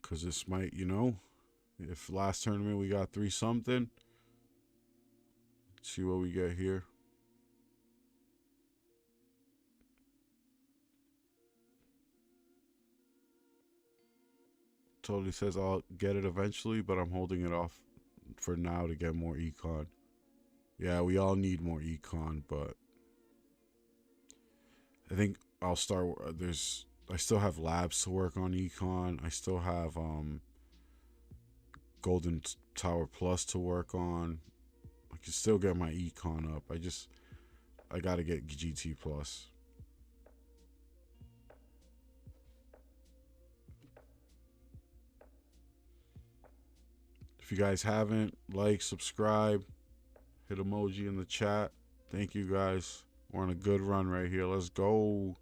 Because this might, you know, if last tournament we got 3 something, see what we get here. Totally says I'll get it eventually, but I'm holding it off for now to get more econ. Yeah, we all need more econ, but I think I'll start. I still have labs to work on econ. I still have Golden Tower Plus to work on. I can still get my econ up. I gotta get GT Plus. If you guys haven't, like, subscribe, hit emoji in the chat. Thank you guys. We're on a good run right here. Let's go.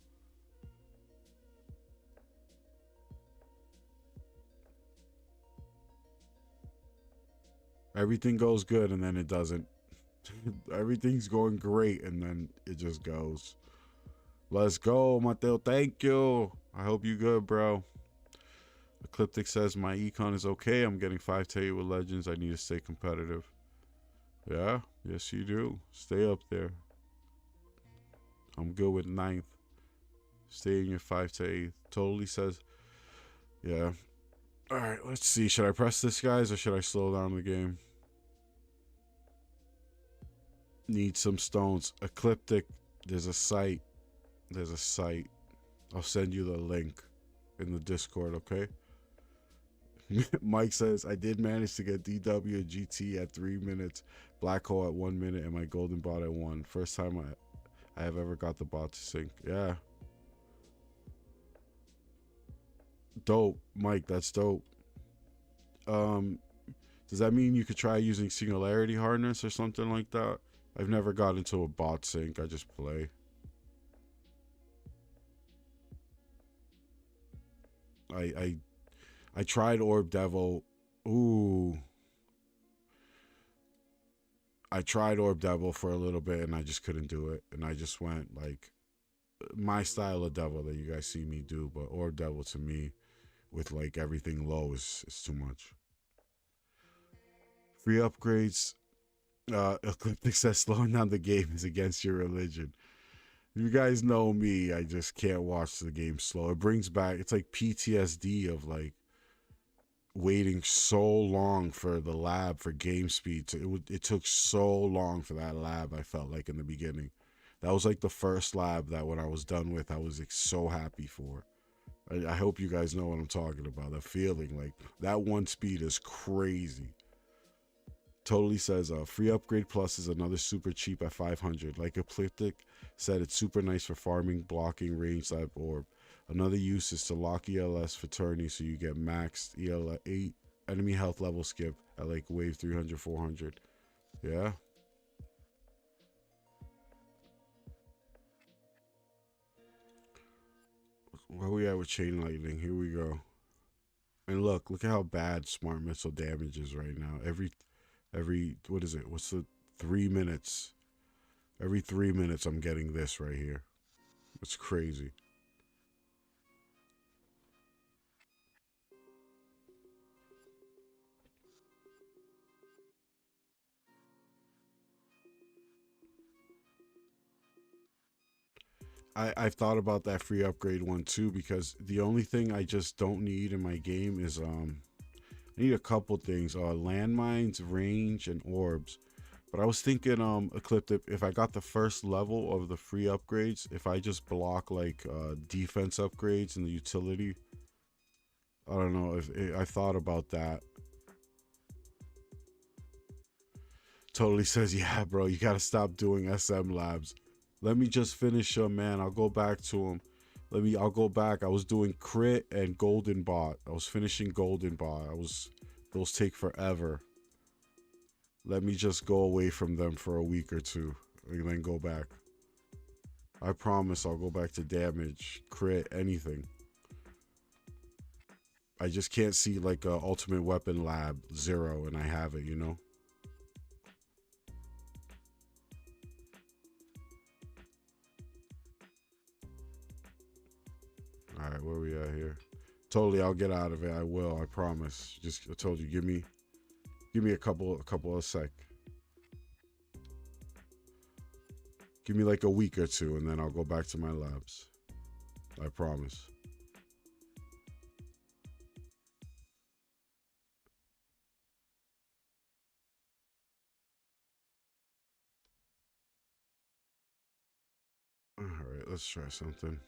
Everything goes good and then it doesn't. Everything's going great and then it just goes. Let's go, Mateo. Thank you. I hope you good, bro. Ecliptic says my econ is okay. I'm getting 5 to 8 with legends. I need to stay competitive. Yeah, yes you do. Stay up there. I'm good with 9th. Stay in your 5 to 8th. Totally says, yeah. All right, let's see. Should I press this, guys, or should I slow down the game? Need some stones. Ecliptic, there's a site. There's a site. I'll send you the link in the Discord, okay? Mike says, I did manage to get DW and GT at 3 minutes, Black Hole at 1 minute, and my Golden Bot at 1. First time I have ever got the bot to sync. Yeah. Dope, Mike, that's dope. Does that mean you could try using Singularity Harness or something like that? I've never got into a bot sync, I just play. I tried Orb Devil. Ooh. I tried Orb Devil for a little bit and I just couldn't do it. And I just went like my style of Devil that you guys see me do, but Orb Devil to me with like everything low is too much. Free upgrades. Ecliptic says slowing down the game is against your religion. You guys know me, I just can't watch the game slow. It brings back, it's like PTSD of like waiting so long for the lab for game speed. It took so long for that lab, I felt like in the beginning. That was like the first lab that when I was done with, I was like so happy for. I hope you guys know what I'm talking about. The feeling, like that one speed is crazy. Totally says free upgrade plus is another super cheap at 500. Like Ecliptic said, it's super nice for farming, blocking, range lab orb. Another use is to lock ELS for tourney so you get maxed EL 8 enemy health level skip at like wave 300, 400. Yeah. Where we at with chain lightning? Here we go. And look at how bad smart missile damage is right now. Every what is it? What's the 3 minutes? Every 3 minutes I'm getting this right here. It's crazy. I've thought about that free upgrade one too because the only thing I just don't need in my game is I need a couple things. Landmines, range, and orbs. But I was thinking Ecliptic, if I got the first level of the free upgrades, if I just block like defense upgrades in the utility. I don't know if I thought about that. Totally says, yeah, bro, you gotta stop doing SM labs. Let me just finish him, man. I'll go back to him. I'll go back. I was doing crit and golden bot. I was finishing golden bot. Those take forever. Let me just go away from them for a week or two and then go back. I promise I'll go back to damage, crit, anything. I just can't see like a ultimate weapon lab 0 and I have it, you know? All right, where we at here? Totally, I'll get out of it. I will. I promise. Just I told you, give me a couple of sec. Give me like a week or two, and then I'll go back to my labs. I promise. All right, let's try something.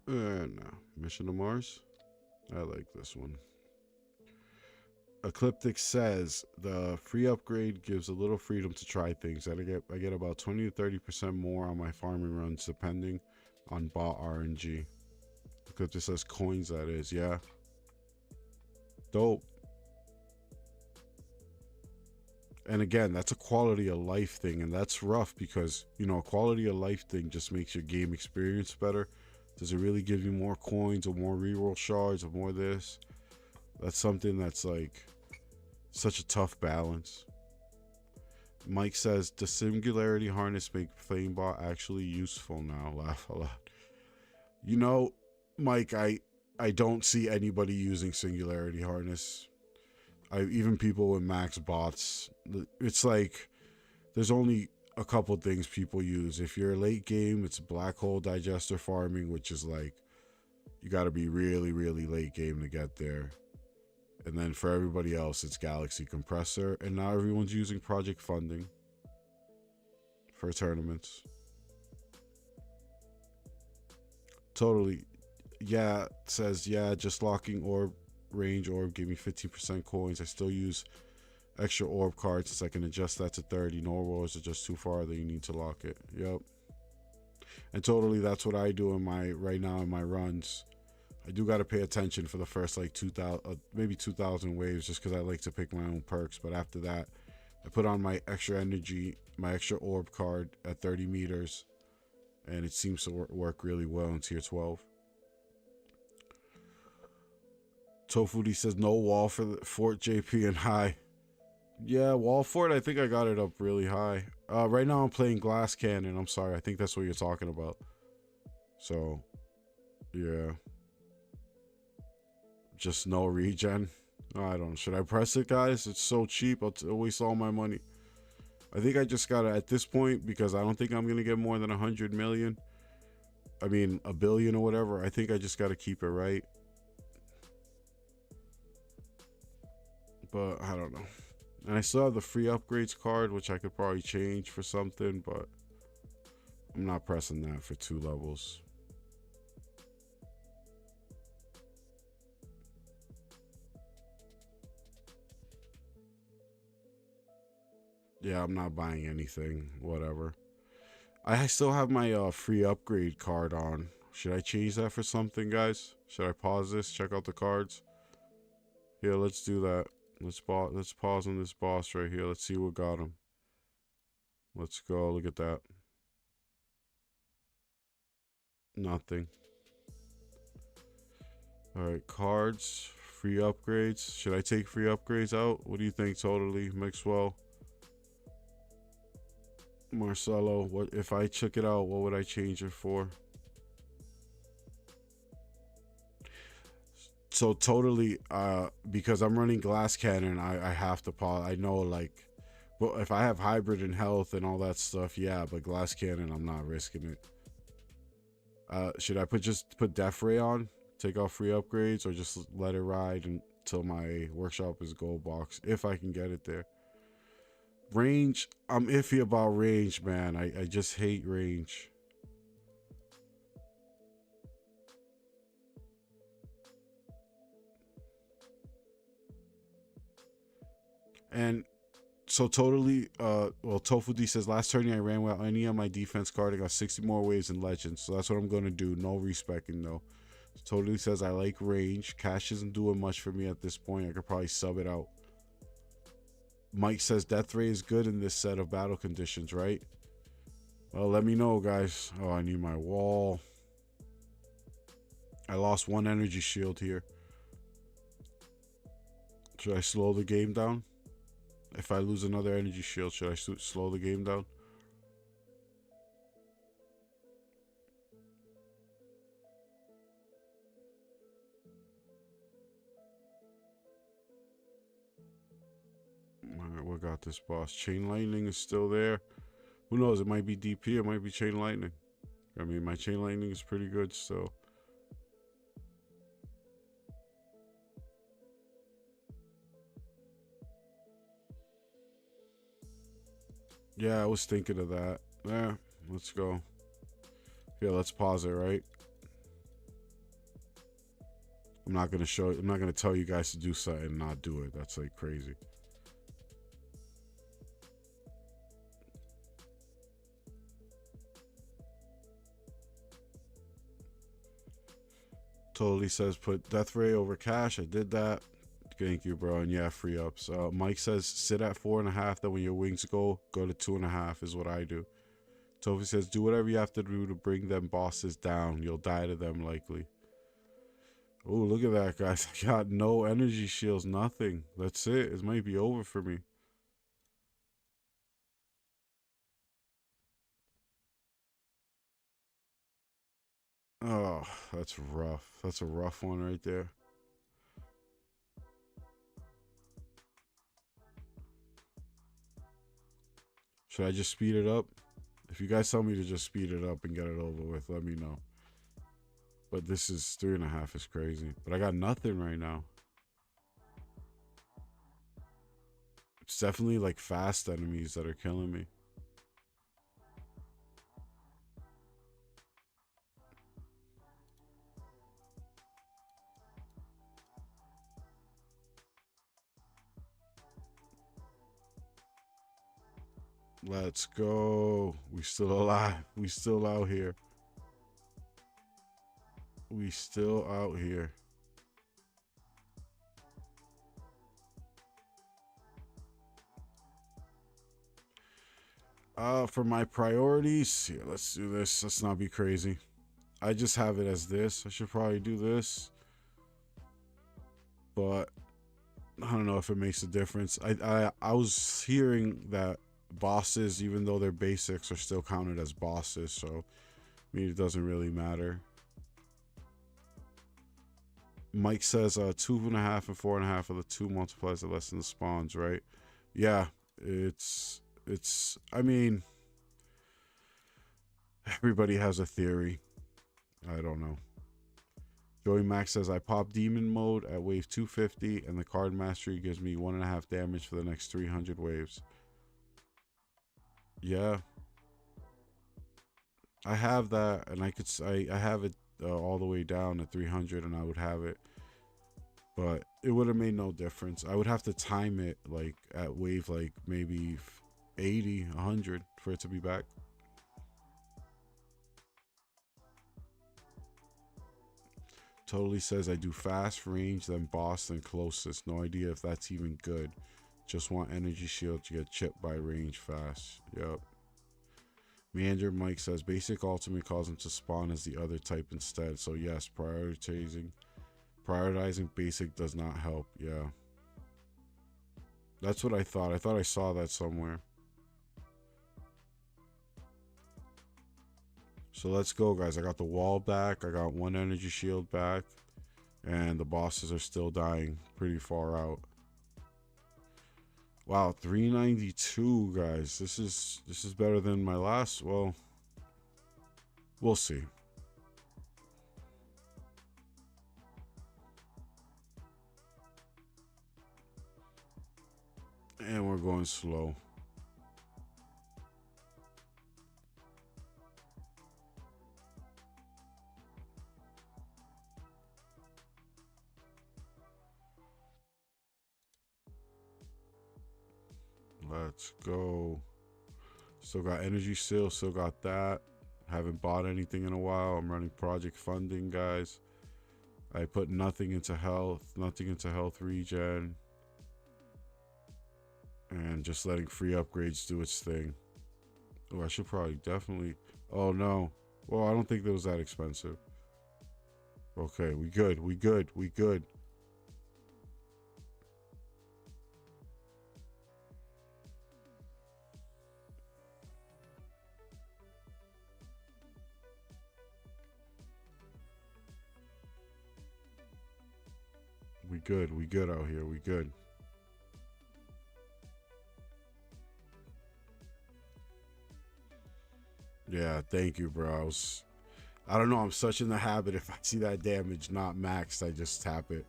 No, Mission to Mars. I like this one. Ecliptic says the free upgrade gives a little freedom to try things. I get about 20 to 30% more on my farming runs depending on bot RNG. Ecliptic says coins, that is, yeah. Dope. And again, that's a quality of life thing, and that's rough because, you know, a quality of life thing just makes your game experience better. Does it really give you more coins or more reroll shards or more this? That's something that's like such a tough balance. Mike says, does Singularity Harness make Flamebot actually useful now? Laugh a lot. You know, Mike, I don't see anybody using Singularity Harness. Even people with max bots, it's like there's only a couple things people use. If you're late game, it's black hole digester farming, which is like you got to be really, really late game to get there. And then for everybody else, it's Galaxy Compressor. And now everyone's using project funding for tournaments. Totally. Yeah, says, yeah, just locking orb, range orb gave me 15% coins. I still use extra orb cards since I can adjust that to 30. No rolls are just too far that you need to lock it. Yep. And totally, that's what I do in my, right now in my runs. I do got to pay attention for the first like 2,000, maybe 2,000 waves just because I like to pick my own perks. But after that, I put on my extra energy, my extra orb card at 30 meters. And it seems to work really well in tier 12. Tofuti says no wall for the Fort JP and high. Yeah, wall fort, I think I got it up really high. Right now I'm playing glass cannon. I'm sorry, I think that's what you're talking about. So, yeah. Just no regen. I don't know. Should I press it, guys? It's so cheap. I'll waste all my money. I think I just gotta, at this point, because I don't think I'm gonna get more than 100 million. I mean, a billion or whatever. I think I just gotta keep it right. But I don't know. And I still have the free upgrades card, which I could probably change for something, but I'm not pressing that for 2 levels. Yeah, I'm not buying anything, whatever. I still have my free upgrade card on. Should I change that for something, guys? Should I pause this, check out the cards? Yeah, let's do that. Let's pause on this boss right here. Let's see what got him. Let's go. Look at that. Nothing. Alright, cards. Free upgrades. Should I take free upgrades out? What do you think, totally? Mixwell. Marcelo. What if I took it out, what would I change it for? So totally, because I'm running glass cannon, I have to pause. I know, like, but if I have hybrid and health and all that stuff, yeah, but glass cannon, I'm not risking it. Should I just put Death Ray on, take off free upgrades, or just let it ride until my workshop is gold box, if I can get it there? Range, I'm iffy about range, man. I just hate range. And so totally, well, Tofu D says, last turn I ran without any of my defense card. I got 60 more waves in Legends. So that's what I'm going to do. No respecting, though. Totally says, I like range. Cash isn't doing much for me at this point. I could probably sub it out. Mike says, Death Ray is good in this set of battle conditions, right? Well, let me know, guys. Oh, I need my wall. I lost 1 energy shield here. Should I slow the game down? If I lose another energy shield, should I slow the game down? got this boss. Chain lightning is still there. Who knows? It might be DP. It might be chain lightning. I mean, my chain lightning is pretty good still. Yeah, I was thinking of that. Yeah, let's go. Yeah, let's pause it, right? I'm not gonna tell you guys to do something and not do it. That's like crazy. Totally says put death ray over cash. I did that. Thank you, bro. And yeah, free ups. Mike says sit at 4.5. Then when your wings go to 2.5 is what I do. Tofi says do whatever you have to do to bring them bosses down. You'll die to them likely. Oh, look at that, guys. I got no energy shields, nothing. That's it. It might be over for me. Oh, that's rough. That's a rough one right there. Should I just speed it up? If you guys tell me to just speed it up and get it over with, let me know. But this is 3.5 is crazy. But I got nothing right now. It's definitely like fast enemies that are killing me. Let's go. We still alive. We still out here. We still out here. For my priorities, here, let's do this. Let's not be crazy. I just have it as this. I should probably do this. But I don't know if it makes a difference. I was hearing that bosses, even though they're basics, are still counted as bosses, so I mean it doesn't really matter. Mike says 2.5 and 4.5 are the two multipliers that lessen the spawns, right? Yeah, it's I mean, everybody has a theory. I don't know. Joey Max says I pop demon mode at wave 250 and the card mastery gives me 1.5 damage for the next 300 waves. Yeah, I have that, and I have it all the way down at 300, and I would have it, but it would have made no difference. I would have to time it like at wave like maybe 80, 100 for it to be back. Totally says I do fast range, then boss, then closest. No idea if that's even good. Just want energy shield to get chipped by range fast. Yep. Meander Mike says basic ultimate calls him to spawn as the other type instead. So yes, prioritizing basic does not help. Yeah. That's what I thought. I thought I saw that somewhere. So let's go, guys. I got the wall back. I got one energy shield back. And the bosses are still dying pretty far out. Wow, 392, guys. This is better than my last. Well, we'll see. And we're going slow. Let's go. Still got energy still got that. Haven't bought anything in a while. I'm running project funding, guys. I put nothing into health regen. And just letting free upgrades do its thing. Oh, I should probably definitely. Oh no. Well, I don't think that was that expensive. Okay, we good. We good. We good. We good. We good out here. We good. Yeah, thank you, bro. I don't know. I'm such in the habit. If I see that damage not maxed, I just tap it.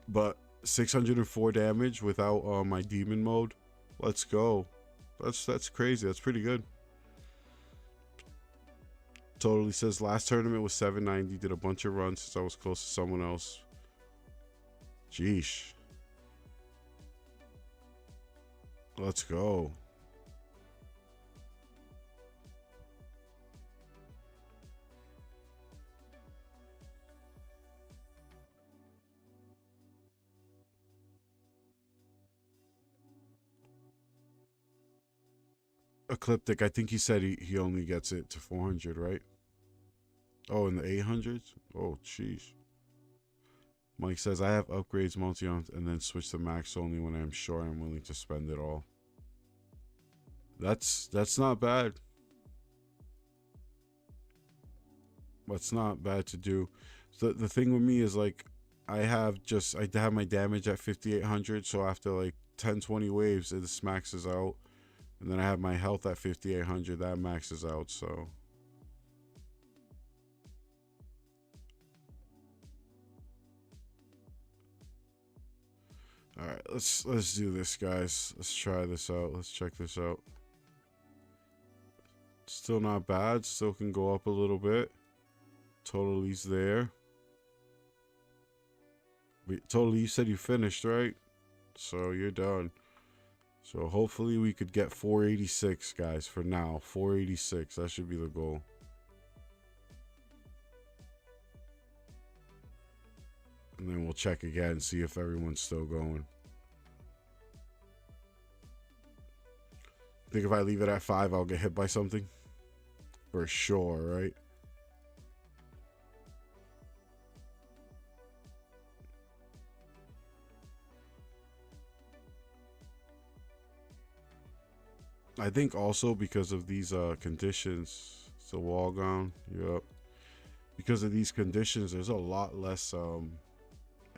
But 604 damage without my demon mode. Let's go. That's crazy. That's pretty good. Totally says last tournament was 790. Did a bunch of runs since I was close to someone else. Jeesh. Let's go. Ecliptic, I think he said he only gets it to 400, right? Oh, in the 800s? Oh, jeez. Mike says, I have upgrades multi-on and then switch to max only when I'm sure I'm willing to spend it all. That's not bad. That's not bad to do. So the thing with me is like I have my damage at 5800, so after like 10-20 waves this maxes out. And then I have my health at 5800, that maxes out, so all right, let's do this, guys. Let's try this out. Let's check this out. Still not bad. Still can go up a little bit. Totally's there. Totally, you said you finished, right? So you're done. So hopefully we could get 486, guys, for now. 486. That should be the goal. And then we'll check again, see if everyone's still going. Think if I leave it at 5, I'll get hit by something? For sure, right? I think also because of these conditions, it's a wall gone. Yep. Because of these conditions, there's a lot less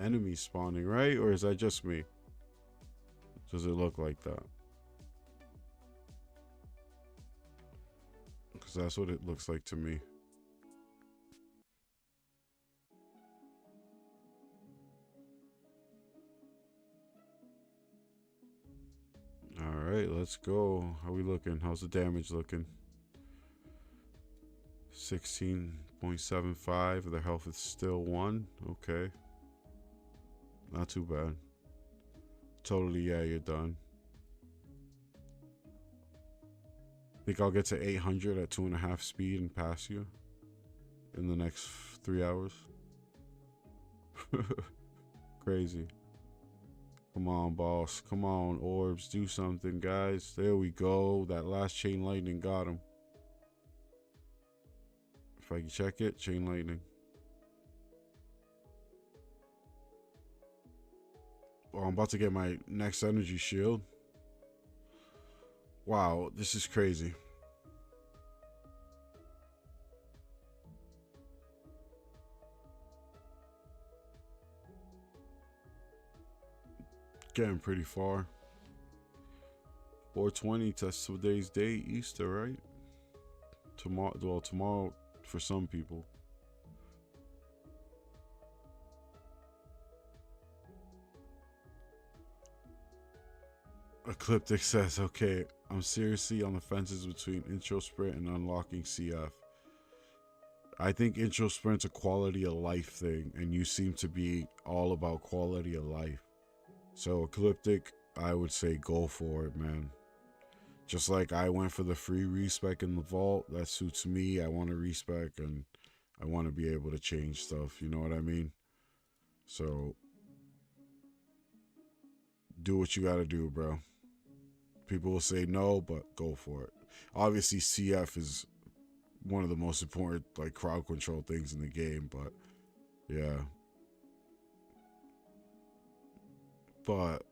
enemies spawning, right? Or is that just me? Does it look like that? Because that's what it looks like to me. All right, let's go. How we looking? How's the damage looking? 16.75. The health is still 1. Okay. Not too bad. Totally, yeah, you're done. Think I'll get to 800 at 2.5 speed and pass you in the next 3 hours. Crazy. Come on, boss. Come on, orbs. Do something, guys. There we go. That last chain lightning got him. If I can check it, chain lightning. Oh, I'm about to get my next energy shield. Wow, this is crazy. Getting pretty far. 420 to today's date, Easter, right? Tomorrow, well, tomorrow for some people. Ecliptic says, okay, I'm seriously on the fences between intro sprint and unlocking CF. I think intro sprint's a quality of life thing, and you seem to be all about quality of life. So Ecliptic, I would say go for it, man. Just like I went for the free respec in the vault, that suits me. I want to respec and I want to be able to change stuff, you know what I mean? So do what you gotta do, bro. People will say no, but go for it. Obviously, CF is one of the most important like crowd control things in the game, but yeah. But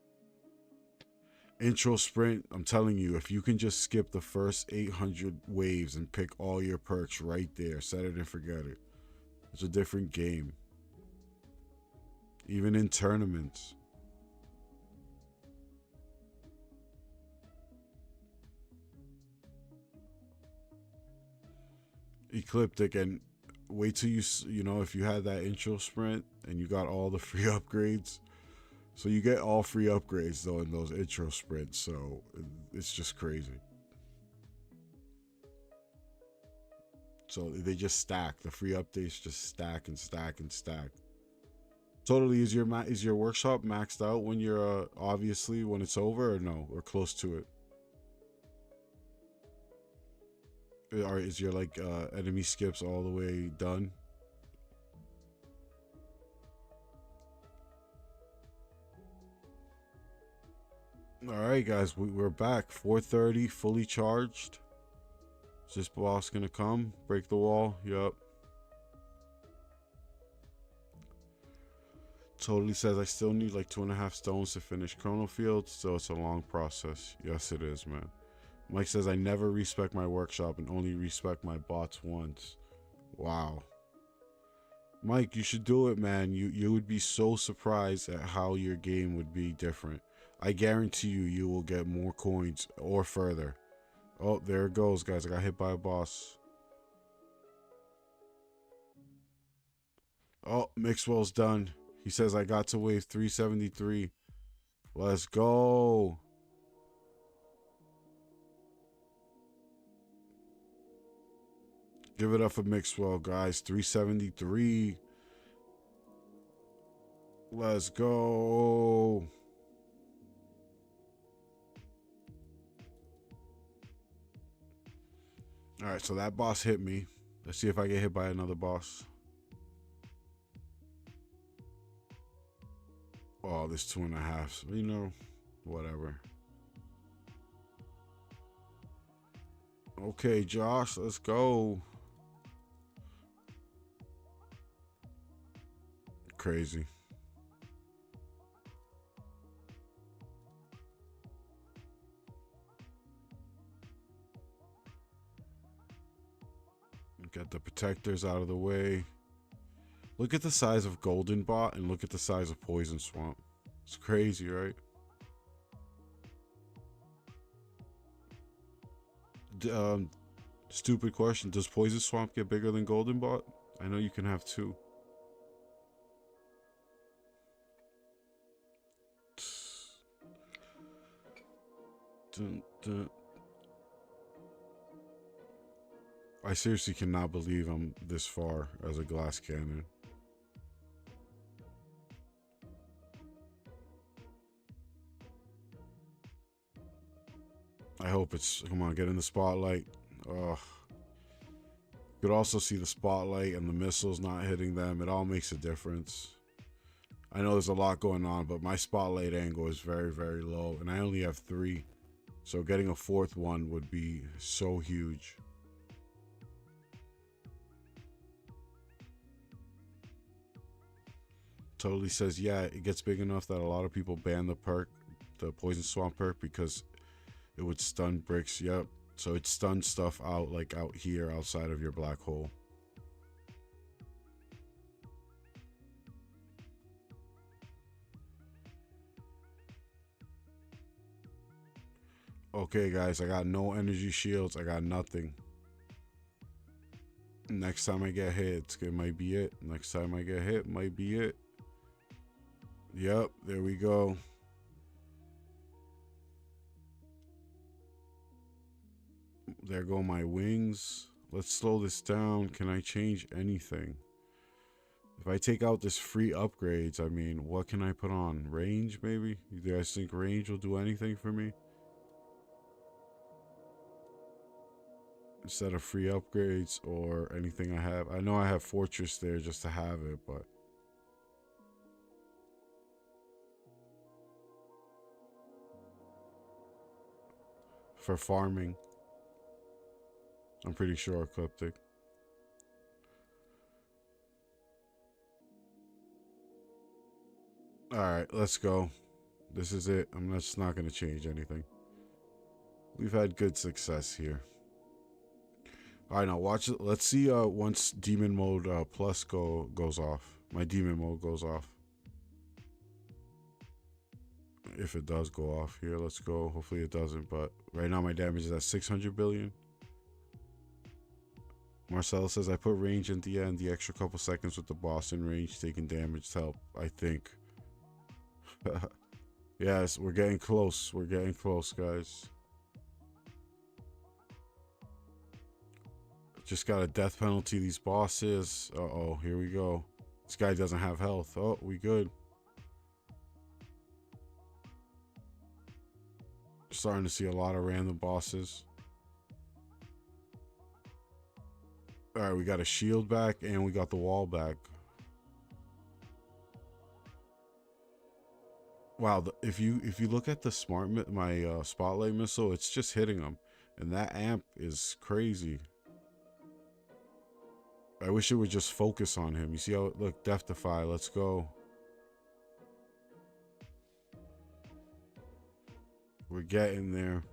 intro sprint, I'm telling you, if you can just skip the first 800 waves and pick all your perks right there, set it and forget it. It's a different game. Even in tournaments. Ecliptic, and wait till you know, if you had that intro sprint and you got all the free upgrades. So you get all free upgrades though in those intro sprints, so it's just crazy. So they just stack. The free updates just stack and stack and stack. Totally, is your workshop maxed out when you're obviously when it's over, or no, or close to it? Or is your like enemy skips all the way done? All right, guys, we're back. 4:30, fully charged. Is this boss gonna come break the wall? Yup. Totally says I still need like 2.5 stones to finish Chrono Field, so it's a long process. Yes, it is, man. Mike says I never respec my workshop and only respec my bots once. Wow. Mike, you should do it, man. You would be so surprised at how your game would be different. I guarantee you will get more coins or further. Oh, there it goes, guys. I got hit by a boss. Oh, Mixwell's done. He says I got to wave 373. Let's go. Give it up for Mixwell, guys. 373. Let's go. All right, so that boss hit me. Let's see if I get hit by another boss. Oh, there's 2.5. So, you know, whatever. Okay, Josh, let's go. Crazy. Get the protectors out of the way. Look at the size of Golden Bot and look at the size of Poison Swamp. It's crazy, right? Stupid question. Does Poison Swamp get bigger than Golden Bot? I know you can have two. Dun, dun. I seriously cannot believe I'm this far as a glass cannon. I hope it's, come on, get in the spotlight. Oh. You could also see the spotlight and the missiles not hitting them. It all makes a difference. I know there's a lot going on, but my spotlight angle is very, very low, and I only have 3. So getting a 4th one would be so huge. Totally says, yeah, it gets big enough that a lot of people ban the perk, the Poison Swamp perk, because it would stun bricks. Yep. So it stuns stuff out, like out here outside of your black hole. Okay, guys, I got no energy shields. I got nothing. Next time I get hit, it might be it. Next time I get hit, might be it. Yep, there we go. There go my wings. Let's slow this down. Can I change anything? If I take out this free upgrades, I mean, what can I put on? Range, maybe? You guys think range will do anything for me? Instead of free upgrades or anything I have. I know I have Fortress there just to have it, but... for farming. I'm pretty sure Ecliptic. Alright, let's go. This is it. I'm just not going to change anything. We've had good success here. Alright, now watch it. Let's see once Demon Mode Plus goes off. My Demon Mode goes off. If it does go off here, let's go. Hopefully it doesn't, but right now my damage is at 600 billion. Marcelo says, I put range at the end, the extra couple seconds with the boss in range, taking damage to help, I think. Yes, we're getting close. We're getting close, guys. Just got a death penalty, these bosses. Uh-oh, here we go. This guy doesn't have health. Oh, we good. Starting to see a lot of random bosses. All right, we got a shield back and we got the wall back. Wow, if you look at the spotlight missile, it's just hitting him, and that amp is crazy. I wish it would just focus on him. You see how look, Death Defy, let's go. We're getting there.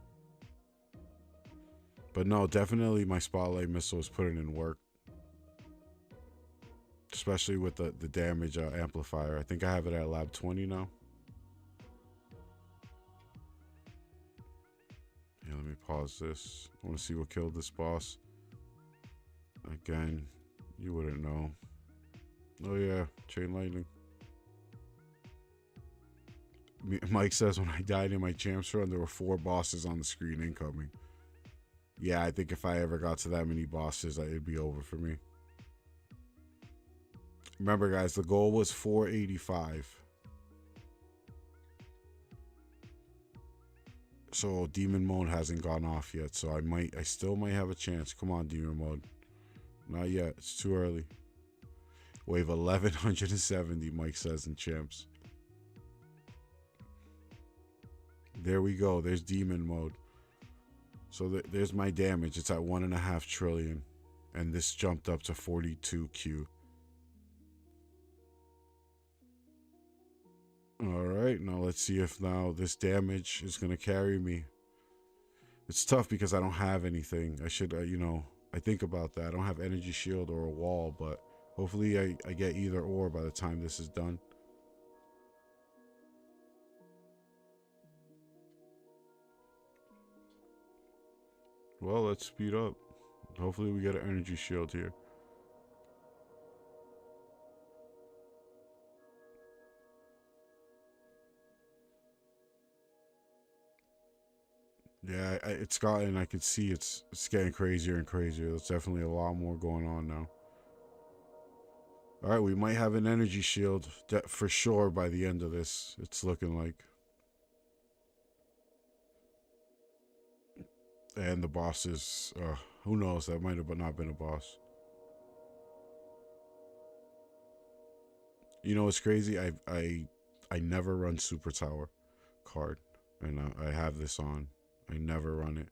But no, definitely my spotlight missile is putting in work. Especially with the damage amplifier. I think I have it at lab 20 now. Yeah, let me pause this. I want to see what killed this boss. Again, you wouldn't know. Oh yeah, chain lightning. Mike says, when I died in my champs run, there were 4 bosses on the screen incoming. Yeah, I think if I ever got to that many bosses, it'd be over for me. Remember, guys, the goal was 485. So demon mode hasn't gone off yet, so I still might have a chance. Come on, demon mode. Not yet. It's too early. Wave 1170, Mike says in champs. There we go. There's demon mode. So there's my damage. It's at 1.5 trillion. And this jumped up to 42Q. Alright, now let's see if now this damage is going to carry me. It's tough because I don't have anything. I should, I think about that. I don't have energy shield or a wall, but hopefully I get either or by the time this is done. Well, let's speed up. Hopefully we get an energy shield here. Yeah, it's gotten, I can see it's getting crazier and crazier. There's definitely a lot more going on now. All right, we might have an energy shield for sure by the end of this. It's looking like. And the boss is, who knows? That might have not been a boss. You know, it's crazy. I never run Super Tower card, and I have this on. I never run it.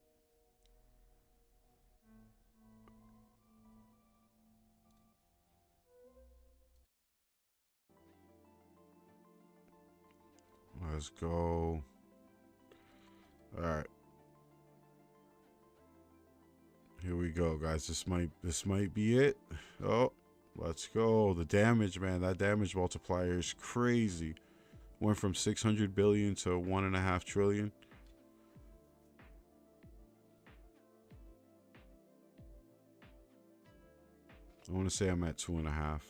Let's go. All right. Here we go, guys. This might be it. Oh, let's go. The damage, man. That damage multiplier is crazy. Went from 600 billion to 1.5 trillion. I want to say I'm at 2.5.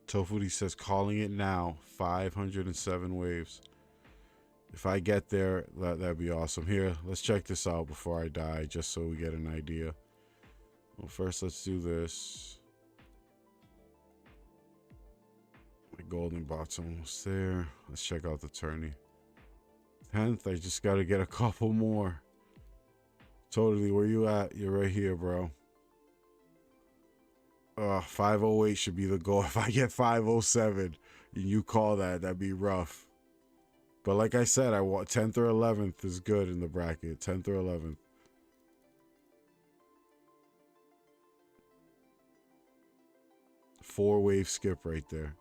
Tofuti says, calling it now. 507 waves. If I get there, that'd be awesome. Here, let's check this out before I die, just so we get an idea. Well, first, let's do this. My golden bot's almost there. Let's check out the tourney. 10th, I just got to get a couple more. Totally, where you at? You're right here, bro. 508 should be the goal. If I get 507, and you call that'd be rough. But like I said, I want 10th or 11th is good in the bracket. 10th or 11th. Four-wave skip right there.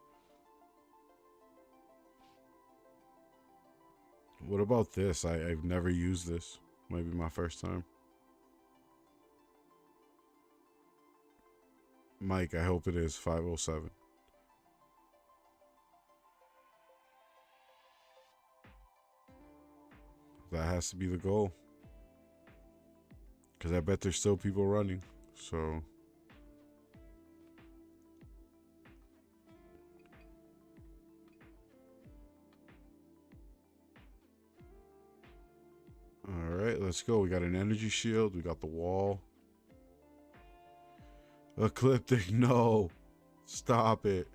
What about this? I've never used this. Might be my first time. Mike, I hope it is 507. That has to be the goal. Because I bet there's still people running. So. Alright, let's go. We got an energy shield. We got the wall. Ecliptic, no. Stop it.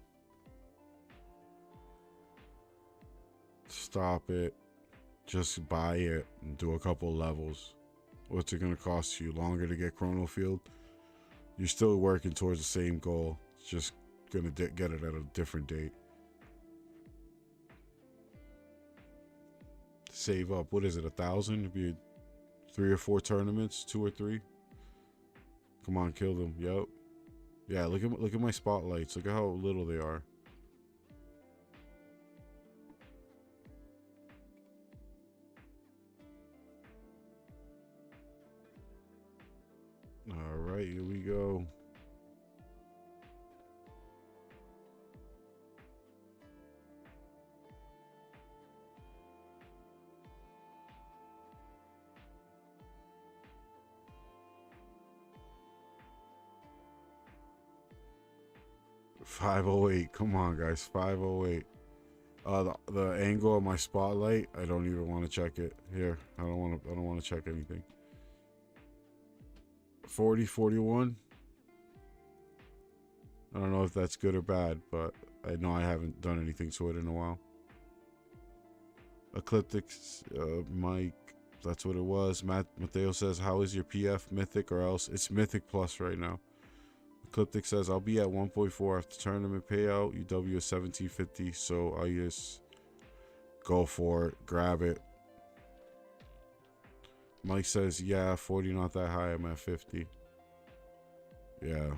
Stop it. Just buy it and do a couple levels. What's it going to cost you? Longer to get Chrono Field? You're still working towards the same goal. It's just going to get it at a different date. Save up. What is it? 1,000? It'd be 3 or 4 tournaments, 2 or 3. Come on, kill them. Yep. Yeah, look at my spotlights. Look at how little they are. All right, here we go. $508. Come on, guys. $508. The angle of my spotlight, I don't even want to check it. Here, I don't want to check anything. 40, 41. I don't know if that's good or bad, but I know I haven't done anything to it in a while. Ecliptics, Mike, that's what it was. Mateo says, how is your PF? Mythic or else? It's Mythic Plus right now. Ecliptic says, I'll be at 1.4 after tournament payout. UW is 1750, so I just go for it. Grab it. Mike says, yeah, 40 not that high. I'm at 50. Yeah.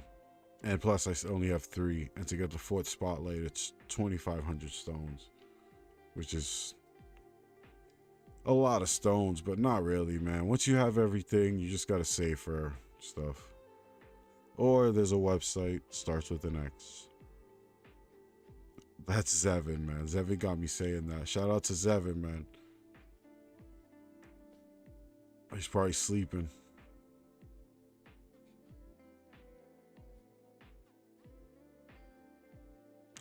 And plus, I only have 3. And to get the 4th spotlight, it's 2,500 stones. Which is a lot of stones, but not really, man. Once you have everything, you just got to save for stuff. Or there's a website, starts with an X. That's Zevin, man. Zevin got me saying that. Shout out to Zevin, man. He's probably sleeping.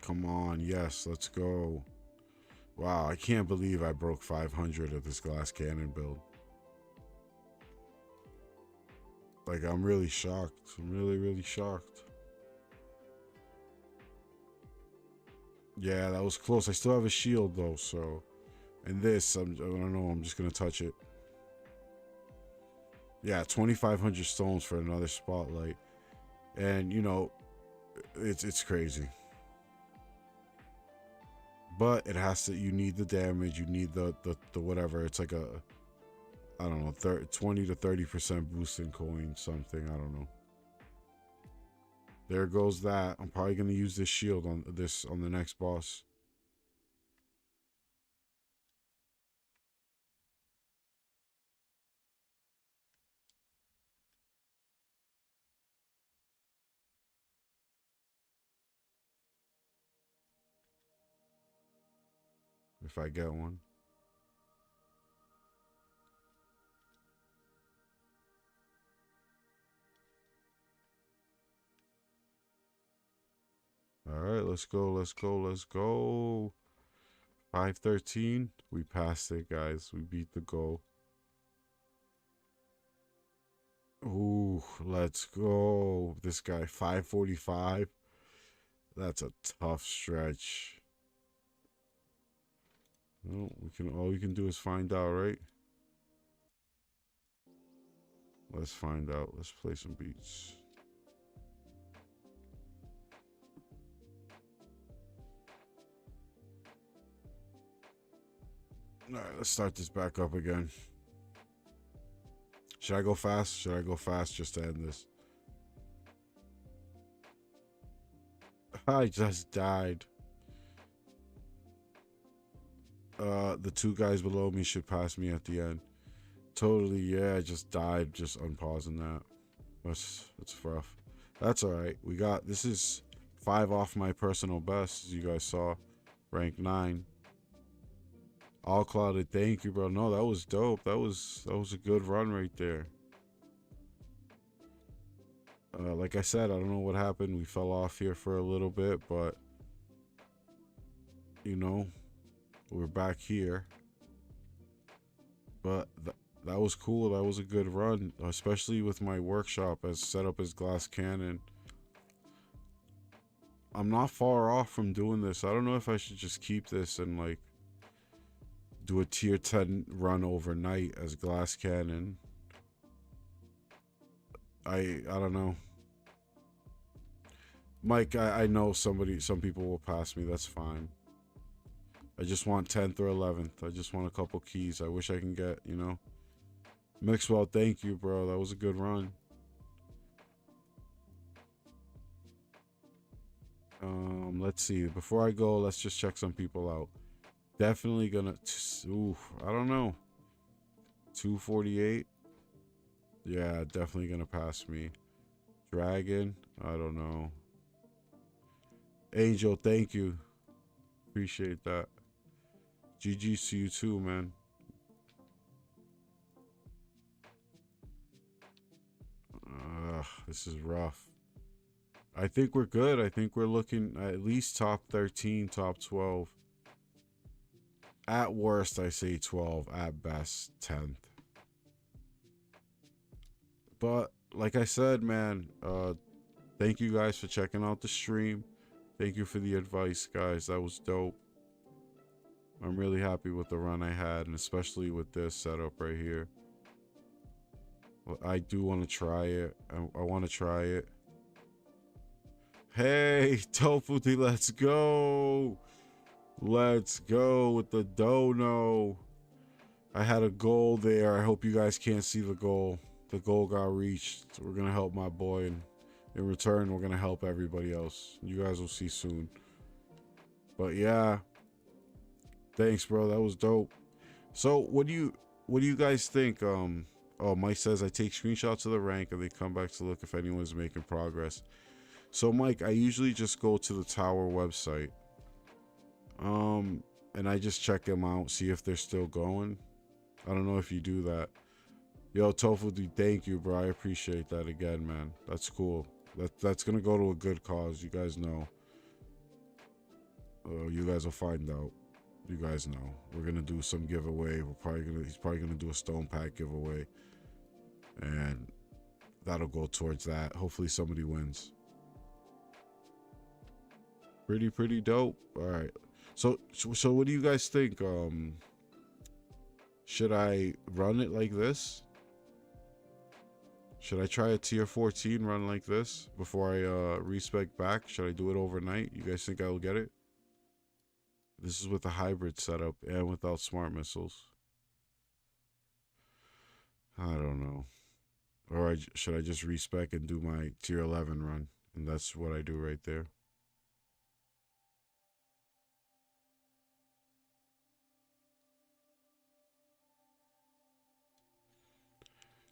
Come on, yes, let's go. Wow, I can't believe I broke 500 of this glass cannon build. Like, I'm really shocked. I'm really shocked. Yeah, that was close. I still have a shield, though, so... And this, I don't know, I'm just gonna touch it. Yeah, 2,500 stones for another spotlight. And, you know, it's crazy. But it has to, you need the damage, you need the whatever. It's like a... I don't know, 20 to 30% boost in coin, something, I don't know. There goes that. I'm probably going to use this shield on the next boss. If I get one. All right, let's go, let's go, let's go. 513. We passed it, guys. We beat the goal. Ooh, let's go. This guy, 545. That's a tough stretch. Well, all we can do is find out, right? Let's find out. Let's play some beats. All right, let's start this back up again. Should I go fast? Should I go fast just to end this? I just died. The 2 guys below me should pass me at the end. Totally, yeah, I just died just unpausing that. That's rough. That's all right. We got, this is 5 off my personal best, as you guys saw. Rank 9. All clouded, thank you, bro. No, that was dope. That was a good run right there. Like I said, I don't know what happened. We fell off here for a little bit, but you know, we're back here. But that was cool. That was a good run, especially with my workshop as set up as glass cannon. I'm not far off from doing this. I don't know if I should just keep this and like do a tier 10 run overnight as glass cannon. I don't know. Mike, I know some people will pass me. That's fine. I just want 10th or 11th. I just want a couple keys. I wish I can get, you know. Mixwell, thank you, bro. That was a good run. Let's see. Before I go, let's just check some people out. Definitely gonna. Ooh, I don't know. 248. Yeah, definitely gonna pass me. Dragon. I don't know. Angel, thank you. Appreciate that. GG to you too, man. This is rough. I think we're good. I think we're looking at least top 13, top 12. At worst, I say 12. At best, 10th. But like I said, man, thank you guys for checking out the stream. Thank you for the advice, guys. That was dope. I'm really happy with the run I had, and especially with this setup right here. I do want to try it. I want to try it. Hey, Tofu, let's go. Let's go with the dono. I had a goal there. I hope you guys can't see the goal. The goal got reached. We're going to help my boy, and in return, we're going to help everybody else. You guys will see soon. But yeah, thanks, bro. That was dope. So what do you guys think? Oh, Mike says I take screenshots of the rank and they come back to look if anyone's making progress. So Mike, I usually just go to the Tower website. And I just check them out, see if they're still going. I don't know if you do that. Yo, Tofu, thank you, bro. I appreciate that again, man. That's cool. That's gonna go to a good cause. You guys know. You guys will find out. You guys know. We're gonna do some giveaway. He's probably gonna do a stone pack giveaway, and that'll go towards that. Hopefully somebody wins. Pretty dope. All right. So what do you guys think? Should I run it like this? Should I try a tier 14 run like this before I respec back? Should I do it overnight? You guys think I'll get it? This is with a hybrid setup and without smart missiles. I don't know. Or should I just respec and do my tier 11 run? And that's what I do right there.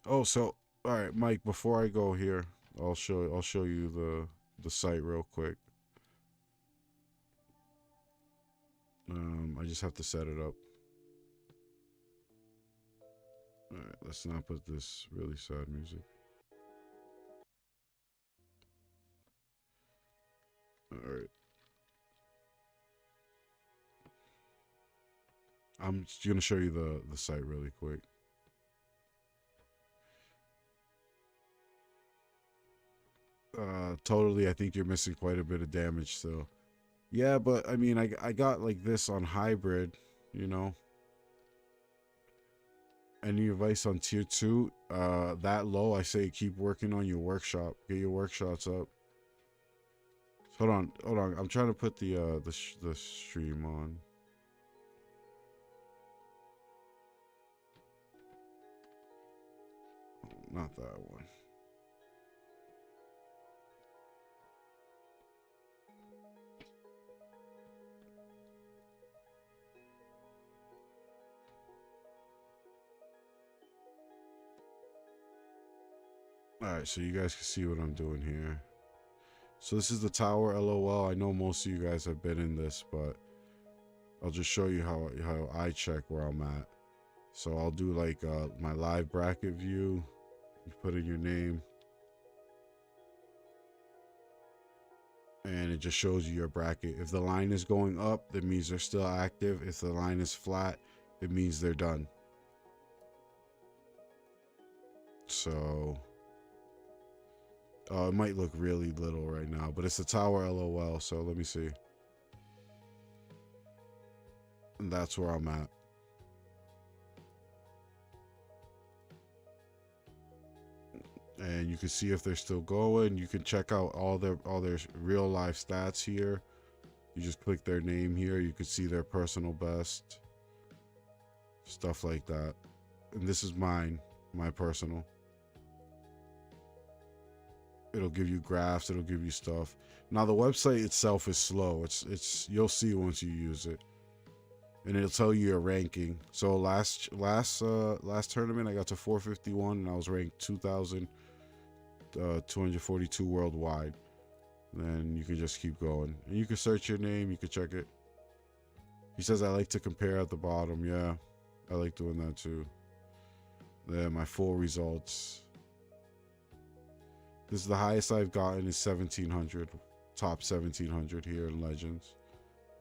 Oh, so all right, Mike. Before I go here, I'll show you the site real quick. I just have to set it up. All right, let's not put this really sad music. All right. I'm just gonna show you the site really quick. Totally. I think you're missing quite a bit of damage still. Yeah, but I mean, I got like this on hybrid, you know. Any advice on tier 2? That low, I say keep working on your workshop. Get your workshops up. Hold on. I'm trying to put the stream on. Not that one. Alright, so you guys can see what I'm doing here. So this is the tower, LOL. I know most of you guys have been in this, but I'll just show you how I check where I'm at. So I'll do like my live bracket view. You put in your name. and it just shows you your bracket. If the line is going up, that means they're still active. If the line is flat, it means they're done. So it might look really little right now, but it's the tower LOL. So let me see. And that's where I'm at. And you can see if they're still going. You can check out all their real life stats here. You just click their name here. You can see their personal best, stuff like that. And this is mine, my personal. It'll give you graphs. It'll give you stuff. Now the website itself is slow. It's you'll see once you use it, and it'll tell you your ranking. So last tournament I got to 451 and I was ranked 2,242 worldwide. Then you can just keep going, and you can search your name. You can check it. He says I like to compare at the bottom. Yeah, I like doing that too. Then my full results. This is the highest I've gotten is 1,700, top 1,700 here in Legends.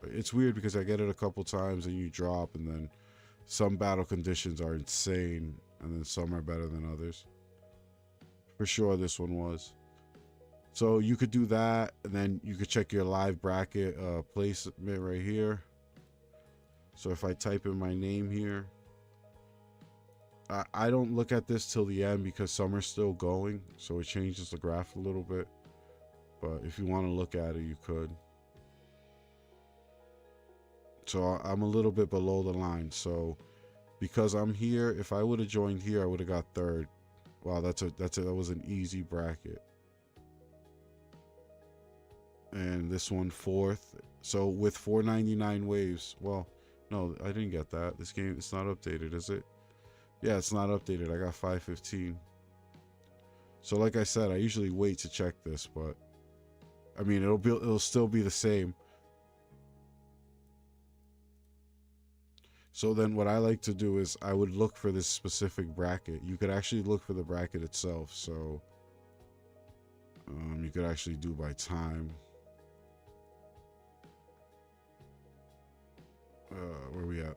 It's weird because I get it a couple times and you drop, and then some battle conditions are insane, and then some are better than others. For sure, this one was. So you could do that, and then you could check your live bracket placement right here. So if I type in my name here, I don't look at this till the end because some are still going, so it changes the graph a little bit. But if you want to look at it, you could. So I'm a little bit below the line. So because I'm here, if I would have joined here, I would have got third. Wow, that was an easy bracket. And this one fourth. So with 499 waves, well, no, I didn't get that. This game, it's not updated, is it? Yeah, it's not updated. I got 515. So like I said, I usually wait to check this, but I mean, it'll still be the same. So then what I like to do is I would look for this specific bracket. You could actually look for the bracket itself. So you could actually do by time. Where we at?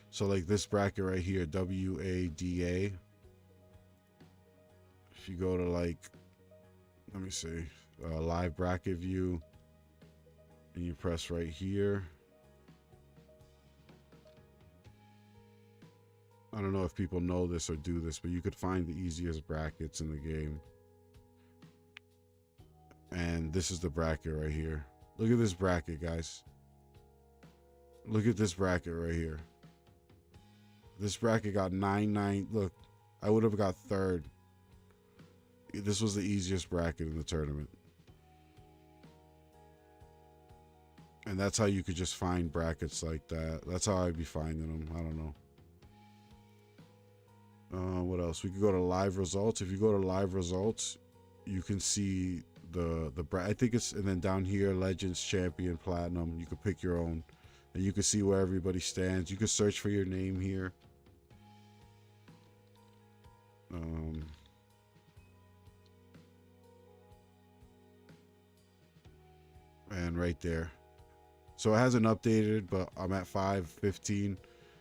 So like this bracket right here, WADA. If you go to like, let me see, live bracket view, and you press right here. I don't know if people know this or do this, but you could find the easiest brackets in the game. And this is the bracket right here. Look at this bracket, guys. Look at this bracket right here. This bracket got 9-9. Look, I would have got third. This was the easiest bracket in the tournament. And that's how you could just find brackets like that. That's how I'd be finding them. I don't know. What else? We could go to live results. If you go to live results, you can see I think it's, and then down here, Legends, Champion, Platinum. You could pick your own, and you can see where everybody stands. You can search for your name here. And right there. So it hasn't updated, but I'm at 515.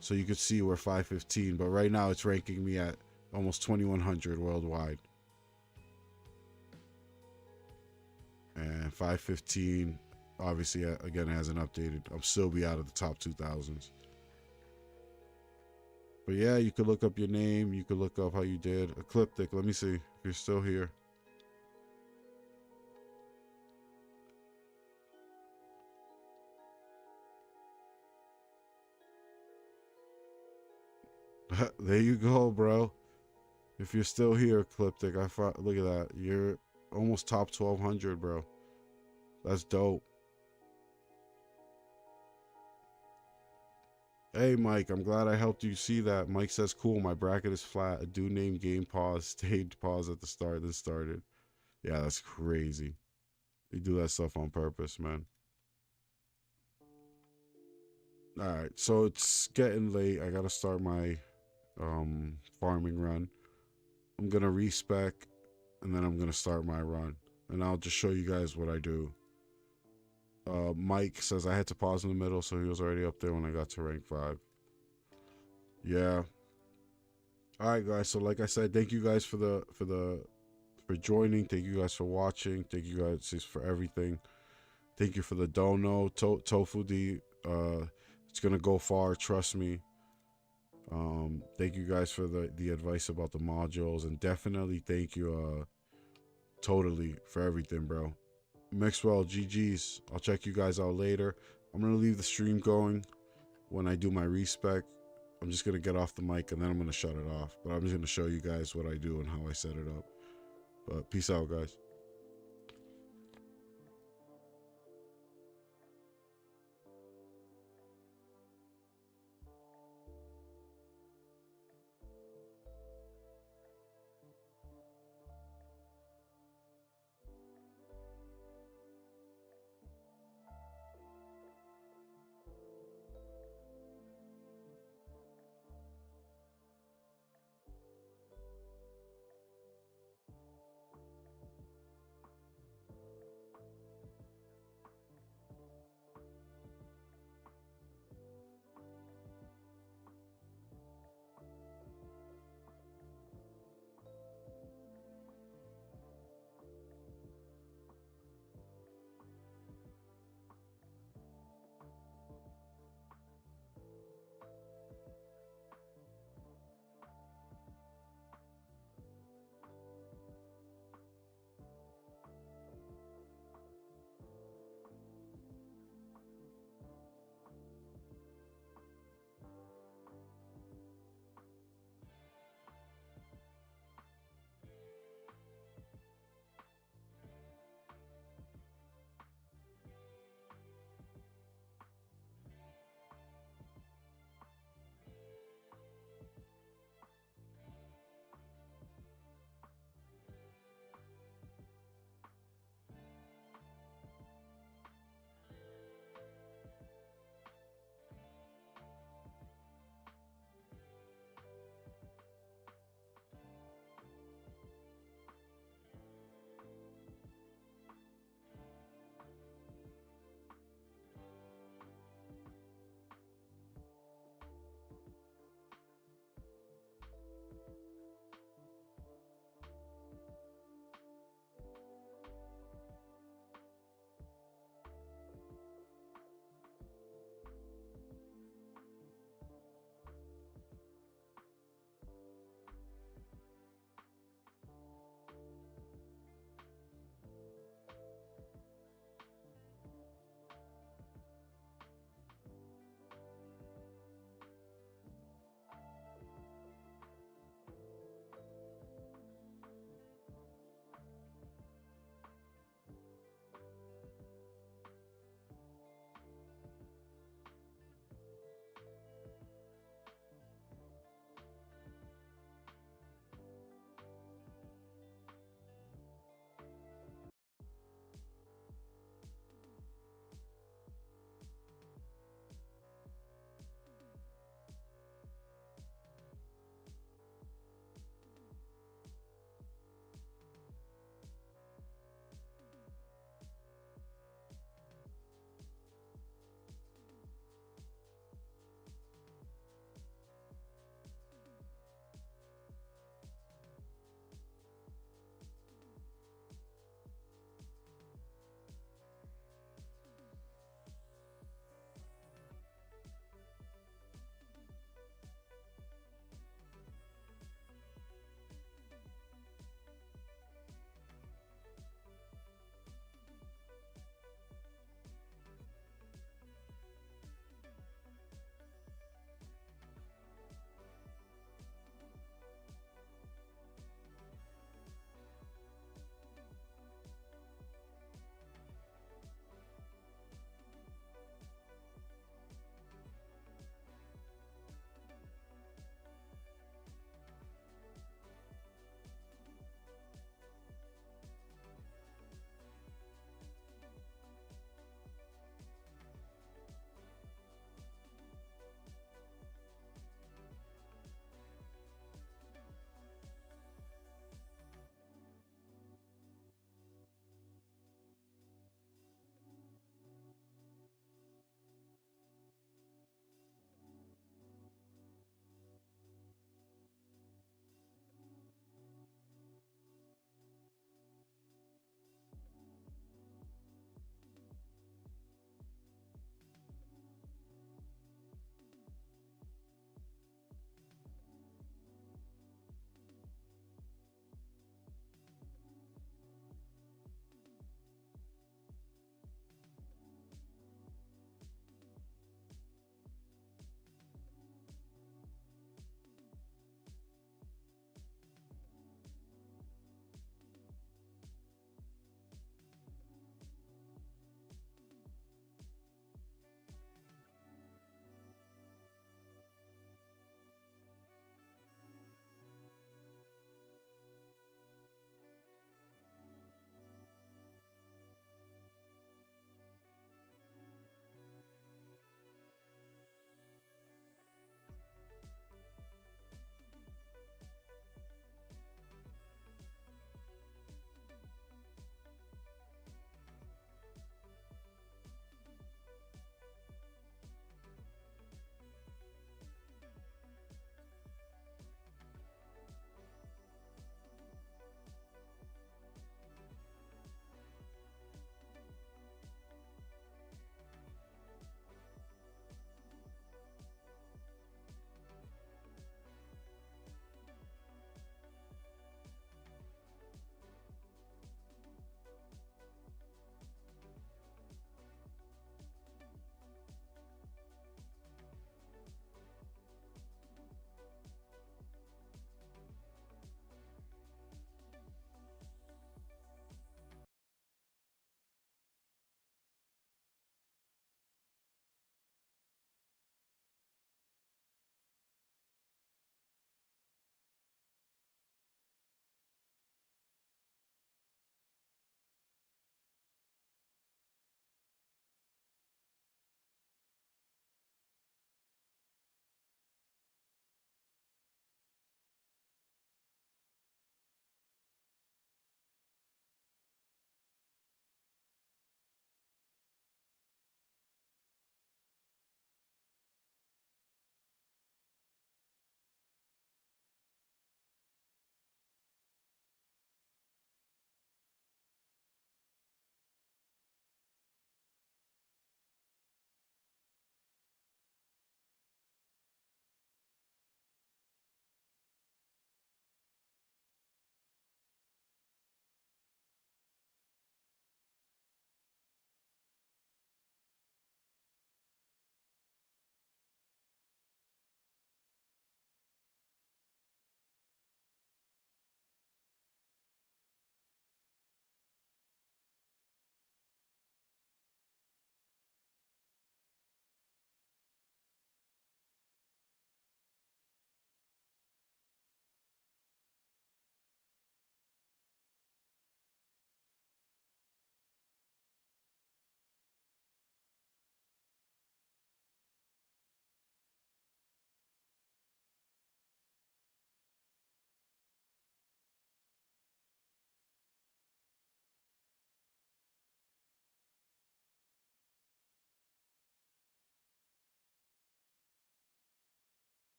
So you could see we're 515, but right now it's ranking me at almost 2,100 worldwide. And 515, obviously, again, it hasn't updated. I'll still be out of the top 2,000s. But yeah, you could look up your name. You could look up how you did. Ecliptic, let me see if you're still here. There you go, bro. If you're still here, Ecliptic, look at that. You're almost top 1,200, bro. That's dope. Hey, Mike, I'm glad I helped you see that. Mike says, cool, my bracket is flat. A dude named Game Pause stayed paused at the start, then started. Yeah, that's crazy. They do that stuff on purpose, man. All right, so it's getting late. I gotta start my farming run. I'm gonna respec, and then I'm gonna start my run. and I'll just show you guys what I do. Mike says I had to pause in the middle, so he was already up there when I got to rank 5. Yeah. All right, guys. So like I said, thank you guys for joining. Thank you guys for watching. Thank you guys for everything. Thank you for the dono. Tofu D. It's gonna go far. Trust me. Thank you guys for the advice about the modules, and definitely thank you totally for everything, bro. Mixwell, GG's. I'll check you guys out later. I'm gonna leave the stream going when I do my respec. I'm just gonna get off the mic and then I'm gonna shut it off, but I'm just gonna show you guys what I do and how I set it up. But peace out, guys.